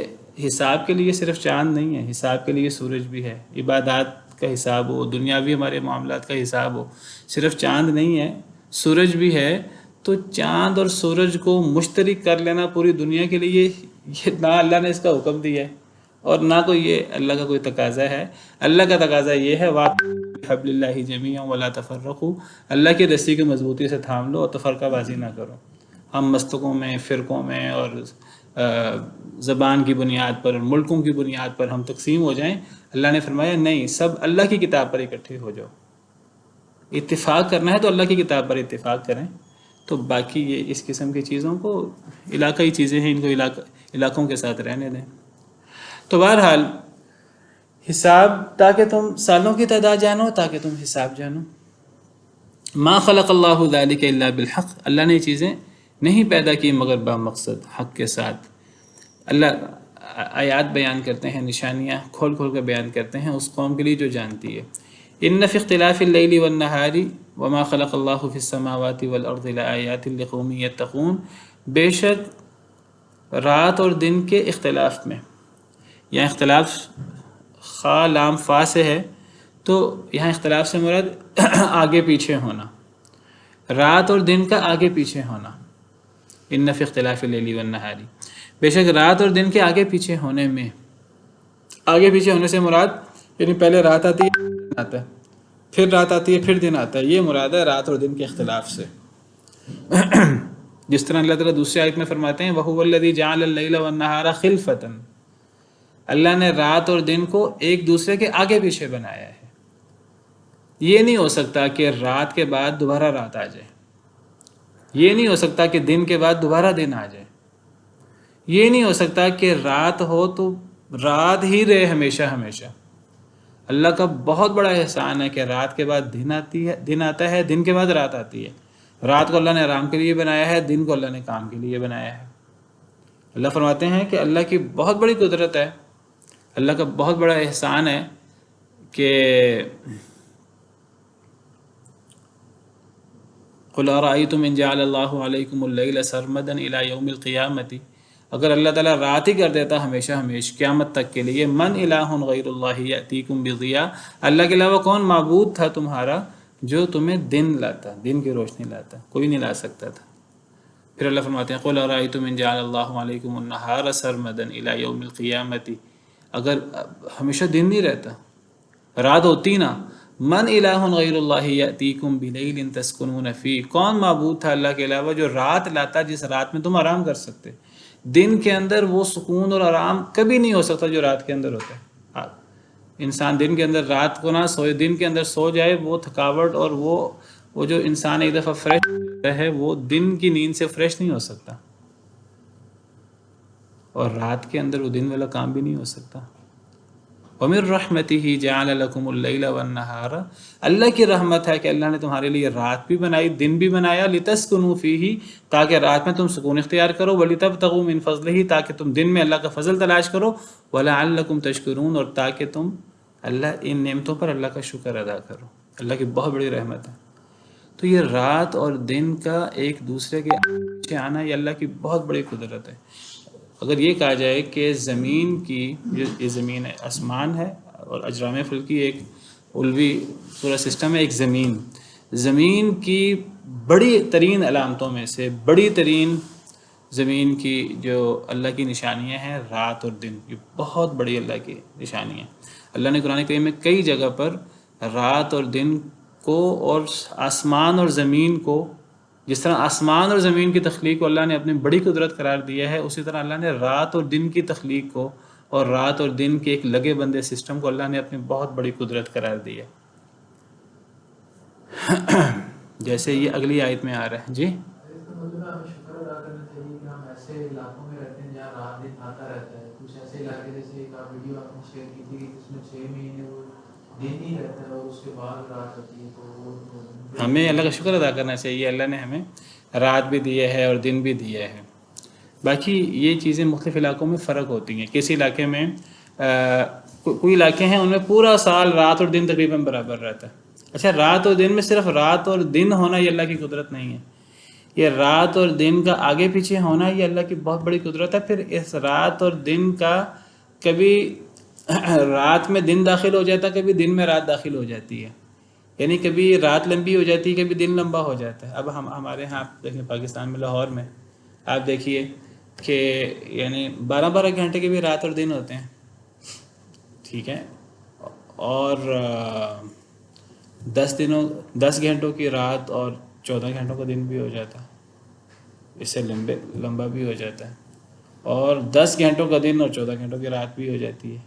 حساب کے لیے صرف چاند نہیں ہے، حساب کے لیے سورج بھی ہے. عبادات کا حساب ہو، دنیاوی ہمارے معاملات کا حساب ہو، صرف چاند نہیں ہے، سورج بھی ہے. تو چاند اور سورج کو مشترک کر لینا پوری دنیا کے لیے، یہ نہ اللہ نے اس کا حکم دیا ہے اور نہ کوئی یہ اللہ کا کوئی تقاضا ہے. اللہ کا تقاضا یہ ہے وَاعْتَصِمُوا بِحَبْلِ اللَّهِ جَمِيعًا وَلَا تَفَرَّقُوا، اللہ کی رسی کو مضبوطی سے تھام لو اور تفرقہ بازی نہ کرو. ہم مستقوں میں، فرقوں میں اور زبان کی بنیاد پر اور ملکوں کی بنیاد پر ہم تقسیم ہو جائیں. اللہ نے فرمایا نہیں، سب اللہ کی کتاب پر اکٹھے ہو جاؤ. اتفاق کرنا ہے تو اللہ کی کتاب پر اتفاق کریں. تو باقی یہ اس قسم کی چیزوں کو علاقائی چیزیں ہیں، ان کو علاقوں کے ساتھ رہنے دیں. تو بہرحال حساب، تاکہ تم سالوں کی تعداد جانو، تاکہ تم حساب جانو. ما خلق اللہ ذلک الا بالحق، اللہ نے یہ چیزیں نہیں پیدا کی مگر با مقصد، حق کے ساتھ. اللہ آیات بیان کرتے ہیں، نشانیاں کھول کھول کر بیان کرتے ہیں اس قوم کے لیے جو جانتی ہے. ان فی اختلاف اللیل والنہار وما خلق اللہ فی السماوات والارض لآیات لقوم یتقون، بے شک رات اور دن کے اختلاف میں، یہاں اختلاف خا لام فا سے ہے، تو یہاں اختلاف سے مراد آگے پیچھے ہونا، رات اور دن کا آگے پیچھے ہونا. ان فی اختلاف اللیل والنہار، بے شک رات اور دن کے آگے پیچھے ہونے میں، آگے پیچھے ہونے سے مراد یعنی پہلے رات آتی ہے دن آتا ہے، پھر رات آتی ہے پھر دن آتا ہے، یہ مراد ہے رات اور دن کے اختلاف سے. جس طرح اللہ تعالیٰ دوسری آیت میں فرماتے ہیں وَهُوَ الَّذِي جَعَلَ اللَّيْلَ وَالنَّهَارَ خِلْفَةً، اللہ نے رات اور دن کو ایک دوسرے کے آگے پیچھے بنایا ہے. یہ نہیں ہو سکتا کہ رات کے بعد دوبارہ رات آ جائے، یہ نہیں ہو سکتا کہ دن کے بعد دوبارہ دن آ جائے، یہ نہیں ہو سکتا کہ رات ہو تو رات ہی رہے ہمیشہ ہمیشہ. اللہ کا بہت بڑا احسان ہے کہ رات کے بعد دن آتا ہے، دن کے بعد رات آتی ہے. رات کو اللہ نے آرام کے لیے بنایا ہے، دن کو اللہ نے کام کے لیے بنایا ہے. اللہ فرماتے ہیں کہ اللہ کی بہت بڑی قدرت ہے، اللہ کا بہت بڑا احسان ہے کہ قُلْ أَرَأَيْتُمْ إِنْ جَعَلَ اللَّهُ عَلَيْكُمُ اللَّيْلَ سَرْمَدًا إِلَى يَوْمِ الْقِيَامَةِ، اگر اللہ تعالیٰ رات ہی کر دیتا ہمیشہ قیامت تک کے لیے، من الہ غیر اللہ یأتیکم بضیاء، اللہ کے علاوہ کون معبود تھا تمہارا جو تمہیں دن لاتا، دن کی روشنی لاتا؟ کوئی نہیں لا سکتا تھا. پھر اللہ فرماتے ہیں قُلْ أَرَأَيْتُمْ إِنْ جَعَلَ اللَّهُ عَلَيْكُمُ النَّهَارَ سَرْمَدًا إِلَى يَوْمِ الْقِيَامَةِ، اگر ہمیشہ دن نہیں رہتا، رات ہوتی نا، من الہ غیر اللہ یأتیکم بلیل تسکنون فیہ، کون معبود تھا اللہ کے علاوہ جو رات لاتا جس رات میں تم آرام کر سکتے؟ دن کے اندر وہ سکون اور آرام کبھی نہیں ہو سکتا جو رات کے اندر ہوتا ہے. انسان دن کے اندر رات کو نہ سوئے، دن کے اندر سو جائے، وہ تھکاوٹ اور وہ جو انسان ایک دفعہ فریش ہے وہ دن کی نیند سے فریش نہیں ہو سکتا، اور رات کے اندر وہ دن والا کام بھی نہیں ہو سکتا. وَمِن رَحْمَتِهِ جَعَلَ لَكُمُ اللَّيْلَ وَالنَّهَارَ، اللہ کی رحمت ہے کہ اللہ نے تمہارے لیے رات بھی بنائی، دن بھی بنایا، لِتَسْكُنُوا فِيهِ، تاکہ رات میں تم سکون اختیار کرو، وَلِتَبْتَغُوا مِن فَضْلِهِ، تاکہ تم دن میں اللہ کا فضل تلاش کرو، وَلَعَلَّكُمْ تَشْكُرُونَ، اور تاکہ تم ان نعمتوں پر اللہ کا شکر ادا کرو. اللہ کی بہت بڑی رحمت ہے۔ تو یہ رات اور دن کا ایک دوسرے کے پیچھے آنا یہ اللہ کی بہت بڑی قدرت ہے۔ اگر یہ کہا جائے کہ زمین کی یہ زمین ہے، آسمان ہے اور اجرام فلکی ایک علوی پورا سسٹم ہے، ایک زمین کی بڑی ترین علامتوں میں سے بڑی ترین زمین کی جو اللہ کی نشانیاں ہیں رات اور دن، یہ بہت بڑی اللہ کی نشانی ہے۔ اللہ نے قرآن کریم میں کئی جگہ پر رات اور دن کو اور آسمان اور زمین کو، جس طرح آسمان اور زمین کی تخلیق کو اللہ نے اپنی بڑی قدرت قرار دیا ہے، اسی طرح اللہ نے رات اور دن کی تخلیق کو اور رات اور دن کے ایک لگے بندے سسٹم کو اللہ نے اپنی بہت بڑی قدرت قرار دی ہے۔ جیسے یہ اگلی آیت میں آ رہا ہے جی، شکر ادا کرنا چاہیے کہ ہم ایسے علاقوں میں رہتے ہیں جہاں رات دن آتا رہتا ہے۔ کچھ ایسے علاقے جیسے ایک ویڈیو آپ نے شیئر کی تھی جس میں 6 مہینے وہ دن ہی رہتا ہے اور اس کے بعد رات ہوتی ہے، تو ہمیں اللہ کا شکر ادا کرنا چاہیے۔ اللہ نے ہمیں رات بھی دیا ہے اور دن بھی دیا ہے۔ باقی یہ چیزیں مختلف علاقوں میں فرق ہوتی ہیں۔ کسی علاقے میں کوئی علاقے ہیں ان میں پورا سال رات اور دن تقریباً برابر رہتا ہے۔ اچھا، رات اور دن میں صرف رات اور دن ہونا یہ اللہ کی قدرت نہیں ہے، یہ رات اور دن کا آگے پیچھے ہونا یہ اللہ کی بہت بڑی قدرت ہے۔ پھر اس رات اور دن کا کبھی رات میں دن داخل ہو جاتا ہے، کبھی دن میں رات داخل ہو جاتی ہے، یعنی کبھی رات لمبی ہو جاتی ہے، کبھی دن لمبا ہو جاتا ہے۔ اب ہمارے ہاں آپ دیکھیں پاکستان میں لاہور میں آپ دیکھیے کہ یعنی 12 گھنٹے کے بھی رات اور دن ہوتے ہیں، ٹھیک ہے، اور 10 گھنٹوں کی رات اور 14 گھنٹوں کا دن بھی ہو جاتا ہے، اس سے لمبا بھی ہو جاتا ہے، اور 10 گھنٹوں کا دن اور 14 گھنٹوں کی رات بھی ہو جاتی ہے۔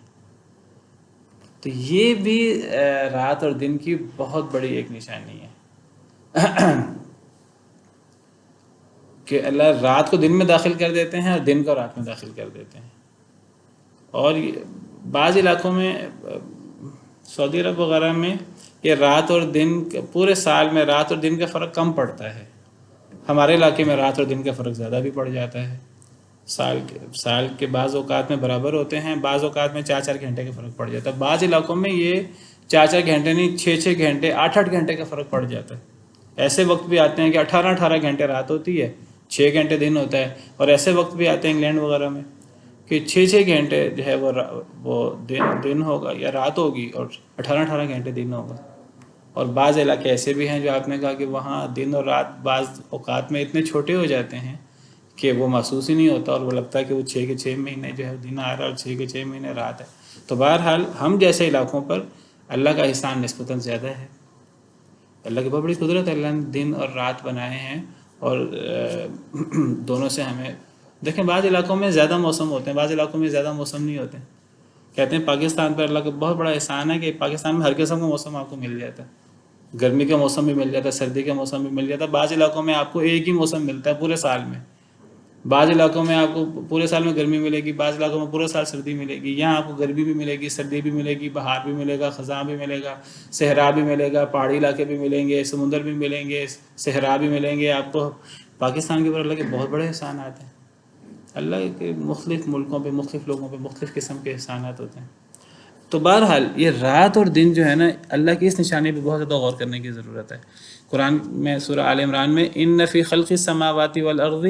تو یہ بھی رات اور دن کی بہت بڑی ایک نشانی ہے کہ اللہ رات کو دن میں داخل کر دیتے ہیں اور دن کو رات میں داخل کر دیتے ہیں۔ اور بعض علاقوں میں سعودی عرب وغیرہ میں یہ رات اور دن پورے سال میں رات اور دن کا فرق کم پڑتا ہے، ہمارے علاقے میں رات اور دن کا فرق زیادہ بھی پڑ جاتا ہے۔ سال کے بعض اوقات میں برابر ہوتے ہیں، بعض اوقات میں 4 گھنٹے کا فرق پڑ جاتا ہے۔ بعض علاقوں میں یہ 4 گھنٹے نہیں 6 گھنٹے 8 گھنٹے کا فرق پڑ جاتا ہے۔ ایسے وقت بھی آتے ہیں کہ 18 گھنٹے رات ہوتی ہے، 6 گھنٹے دن ہوتا ہے، اور ایسے وقت بھی آتے ہیں انگلینڈ وغیرہ میں کہ 6 گھنٹے جو ہے وہ دن ہوگا یا رات ہوگی اور 18 گھنٹے دن ہوگا۔ اور بعض علاقے ایسے بھی ہیں جو آپ نے کہا کہ وہاں دن اور رات بعض اوقات میں اتنے چھوٹے ہو جاتے ہیں کہ وہ محسوس ہی نہیں ہوتا، اور وہ لگتا ہے کہ وہ 6 کے 6 مہینے جو ہے دن آ رہا ہے اور 6 کے 6 مہینے رات ہے۔ تو بہرحال ہم جیسے علاقوں پر اللہ کا احسان نسبتاً زیادہ ہے، اللہ کی بہت بڑی قدرت ہے، اللہ نے دن اور رات بنائے ہیں، اور دونوں سے ہمیں دیکھیں بعض علاقوں میں زیادہ موسم ہوتے ہیں، بعض علاقوں میں زیادہ موسم نہیں ہوتے۔ کہتے ہیں پاکستان پر اللہ کا بہت بڑا احسان ہے کہ پاکستان میں ہر قسم کا موسم آپ کو مل جاتا ہے، گرمی کا موسم بھی مل جاتا ہے، سردی کا موسم بھی مل جاتا ہے۔ بعض علاقوں میں آپ کو ایک ہی موسم ملتا ہے پورے سال میں، بعض علاقوں میں آپ کو پورے سال میں گرمی ملے گی، بعض علاقوں میں پورے سال سردی ملے گی۔ یہاں آپ کو گرمی بھی ملے گی، سردی بھی ملے گی، بہار بھی ملے گا، خزاں بھی ملے گا، صحرا بھی ملے گا، پہاڑی علاقے بھی ملیں گے، سمندر بھی ملیں گے، صحرا بھی ملیں گے آپ کو۔ پاکستان کے اوپر اللہ کے بہت بڑے احسانات ہیں، اللہ کے مختلف ملکوں پہ مختلف لوگوں پہ مختلف قسم کے احسانات ہوتے ہیں۔ تو بہرحال یہ رات اور دن جو ہے نا، اللہ کی اس نشانی پہ بہت زیادہ غور کرنے کی ضرورت ہے۔ قرآن میں سورہ آل عمران میں ان فی خلق السماوات والارض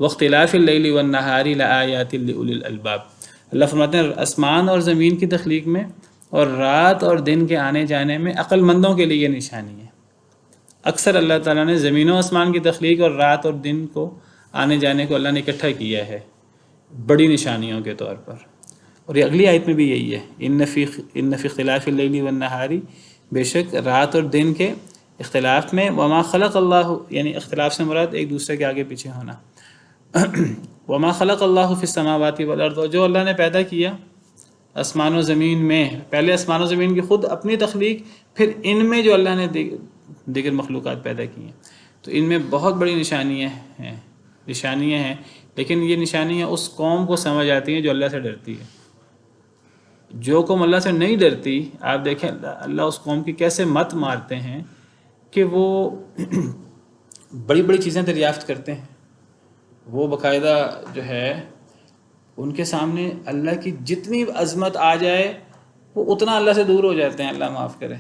واختلاف اللیل والنہار لآیات لأولی الالباب، اللہ فرماتے ہیں آسمان اور زمین کی تخلیق میں اور رات اور دن کے آنے جانے میں عقل مندوں کے لیے یہ نشانی ہے۔ اکثر اللہ تعالیٰ نے زمین و آسمان کی تخلیق اور رات اور دن کو آنے جانے کو اللہ نے اکٹھا کیا ہے بڑی نشانیوں کے طور پر، اور یہ اگلی آیت میں بھی یہی ہے، ان فی اختلاف اللیل والنہار، بے شک رات اور دن کے اختلاف میں، وما خلق اللہ، یعنی اختلاف سے مراد ایک دوسرے کے آگے پیچھے ہونا، وما خلق اللہ فی السماوات والارض، جو اللہ نے پیدا کیا آسمان و زمین میں، پہلے آسمان و زمین کی خود اپنی تخلیق، پھر ان میں جو اللہ نے دیگر مخلوقات پیدا کی ہیں، تو ان میں بہت بڑی نشانیاں ہیں، لیکن یہ نشانیاں اس قوم کو سمجھ آتی ہیں جو اللہ سے ڈرتی ہے۔ جو قوم اللہ سے نہیں ڈرتی، آپ دیکھیں اللہ اس قوم کی کیسے مت مارتے ہیں کہ وہ بڑی بڑی چیزیں دریافت کرتے ہیں، وہ باقاعدہ جو ہے ان کے سامنے اللہ کی جتنی عظمت آ جائے وہ اتنا اللہ سے دور ہو جاتے ہیں، اللہ معاف کرے۔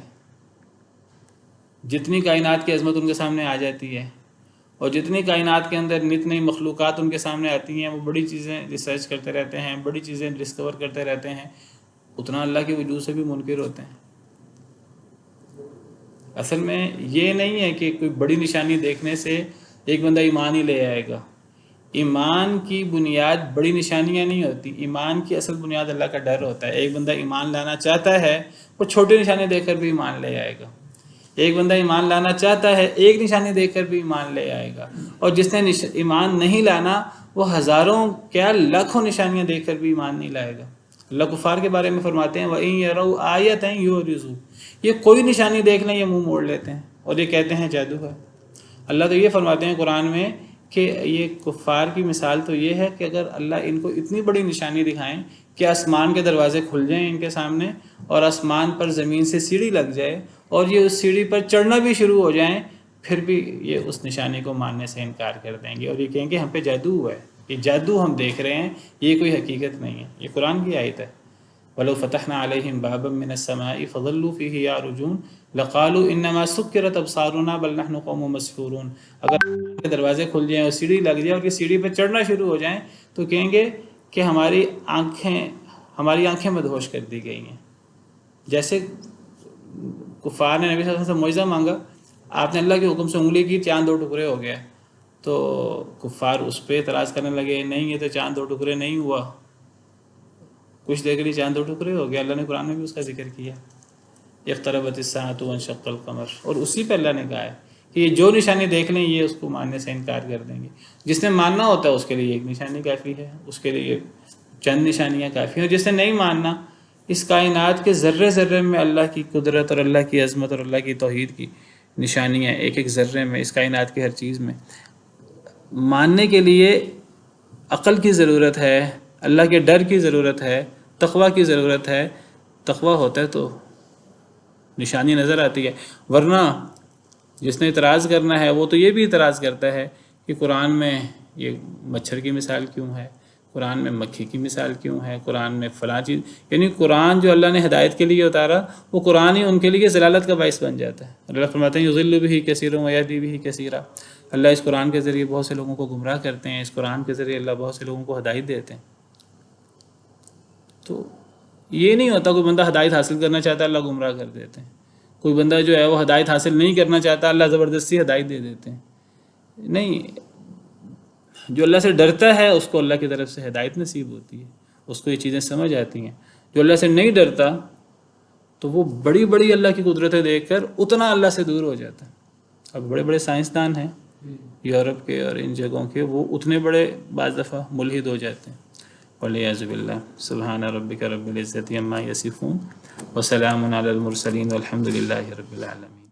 جتنی کائنات کی عظمت ان کے سامنے آ جاتی ہے اور جتنی کائنات کے اندر نت نئی مخلوقات ان کے سامنے آتی ہیں، وہ بڑی چیزیں ریسرچ کرتے رہتے ہیں، بڑی چیزیں ڈسکور کرتے رہتے ہیں، اتنا اللہ کے وجود سے بھی منکر ہوتے ہیں۔ اصل میں یہ نہیں ہے کہ کوئی بڑی نشانی دیکھنے سے ایک بندہ ایمان ہی لے آئے گا۔ ایمان کی بنیاد بڑی نشانیاں نہیں ہوتی، ایمان کی اصل بنیاد اللہ کا ڈر ہوتا ہے۔ ایک بندہ ایمان لانا چاہتا ہے، وہ چھوٹی نشانی دیکھ کر بھی ایمان لے آئے گا۔ ایک بندہ ایمان لانا چاہتا ہے، ایک نشانی دیکھ کر بھی ایمان لے آئے گا، اور جس نے ایمان نہیں لانا وہ ہزاروں کیا لاکھوں نشانیاں دیکھ کر بھی ایمان نہیں لائے گا۔ اللہ کفار کے بارے میں فرماتے ہیں وَإِن يَرَوْا آیَةً يُعْرِضُوا، یہ کوئی نشانی دیکھ لیں یہ منہ موڑ لیتے ہیں اور یہ کہتے ہیں جادو ہے۔ اللہ تو یہ فرماتے ہیں قرآن میں کہ یہ کفار کی مثال تو یہ ہے کہ اگر اللہ ان کو اتنی بڑی نشانی دکھائیں کہ آسمان کے دروازے کھل جائیں ان کے سامنے اور آسمان پر زمین سے سیڑھی لگ جائے اور یہ اس سیڑھی پر چڑھنا بھی شروع ہو جائیں، پھر بھی یہ اس نشانی کو ماننے سے انکار کر دیں گے اور یہ کہیں گے ہم پہ جادو ہوا ہے، یہ جادو ہم دیکھ رہے ہیں، یہ کوئی حقیقت نہیں ہے۔ یہ قرآن کی آیت ہے۔ وَلَوْ فَتَحْنَا عَلَيْهِمْ بَابًا مِّنَ السَّمَاءِ فَظَلُّوا فِيهِ يَعْرُجُونَ لَقَالُوا إِنَّمَا سُكِّرَتْ أَبْصَارُنَا بل نحن قوم مسحورون، اگر کے دروازے کھل جائیں اور سیڑھی لگ جائے اور یہ سیڑھی پہ چڑھنا شروع ہو جائیں تو کہیں گے کہ ہماری آنکھیں مدہوش کر دی گئی ہیں۔ جیسے کفار نے نبی صلی اللہ علیہ وسلم سے معجزہ مانگا، آپ نے اللہ کے حکم سے انگلی کی، چاند 2 ٹکڑے ہو گیا، تو کفار اس پہ اعتراض کرنے لگے نہیں یہ تو چاند 2 ٹکڑے نہیں ہوا، کچھ دیر کے لیے چاند 2 ٹکڑے ہو گیا۔ اللہ نے قرآن میں بھی اس کا ذکر کیا، اقتربت الساعۃ وانشق القمر، اور اسی پہ اللہ نے کہا ہے کہ یہ جو نشانی دیکھ لیں یہ اس کو ماننے سے انکار کر دیں گے۔ جس نے ماننا ہوتا ہے اس کے لیے ایک نشانی کافی ہے، اس کے لیے چند نشانیاں کافی ہیں، اور جس نے نہیں ماننا، اس کائنات کے ذرے ذرے میں اللہ کی قدرت اور اللہ کی عظمت اور اللہ کی توحید کی نشانیاں، ایک ایک ذرے میں، اس کائنات کی ہر چیز میں۔ ماننے کے لیے عقل کی ضرورت ہے، اللہ کے ڈر کی ضرورت ہے، تقویٰ کی ضرورت ہے۔ تقویٰ ہوتا ہے تو نشانی نظر آتی ہے، ورنہ جس نے اعتراض کرنا ہے وہ تو یہ بھی اعتراض کرتا ہے کہ قرآن میں یہ مچھر کی مثال کیوں ہے، قرآن میں مکھی کی مثال کیوں ہے، قرآن میں فلاں چیز، یعنی قرآن جو اللہ نے ہدایت کے لیے اتارا وہ قرآن ہی ان کے لیے ضلالت کا باعث بن جاتا ہے۔ اللہ فرماتے ہیں یضل بہ کثیرا ویہدی بہ کثیرا، اللہ اس قرآن کے ذریعے بہت سے لوگوں کو گمراہ کرتے ہیں، اس قرآن کے ذریعے اللہ بہت سے لوگوں کو ہدایت دیتے ہیں۔ تو یہ نہیں ہوتا کوئی بندہ ہدایت حاصل کرنا چاہتا ہے اللہ گمراہ کر دیتے ہیں، کوئی بندہ جو ہے وہ ہدایت حاصل نہیں کرنا چاہتا اللہ زبردستی ہدایت دے دیتے ہیں۔ نہیں، جو اللہ سے ڈرتا ہے اس کو اللہ کی طرف سے ہدایت نصیب ہوتی ہے، اس کو یہ چیزیں سمجھ آتی ہیں۔ جو اللہ سے نہیں ڈرتا تو وہ بڑی بڑی اللہ کی قدرتیں دیکھ کر اتنا اللہ سے دور ہو جاتا ہے۔ اب بڑے بڑے سائنسدان ہیں یورپ کے اور ان جگہوں کے، وہ اتنے بڑے بعض دفعہ ملحد ہو جاتے ہیں۔ والعیاذ باللہ۔ سبحان ربک رب العزۃ عما یصفون وسلام علی المرسلین والحمد للہ رب العالمین۔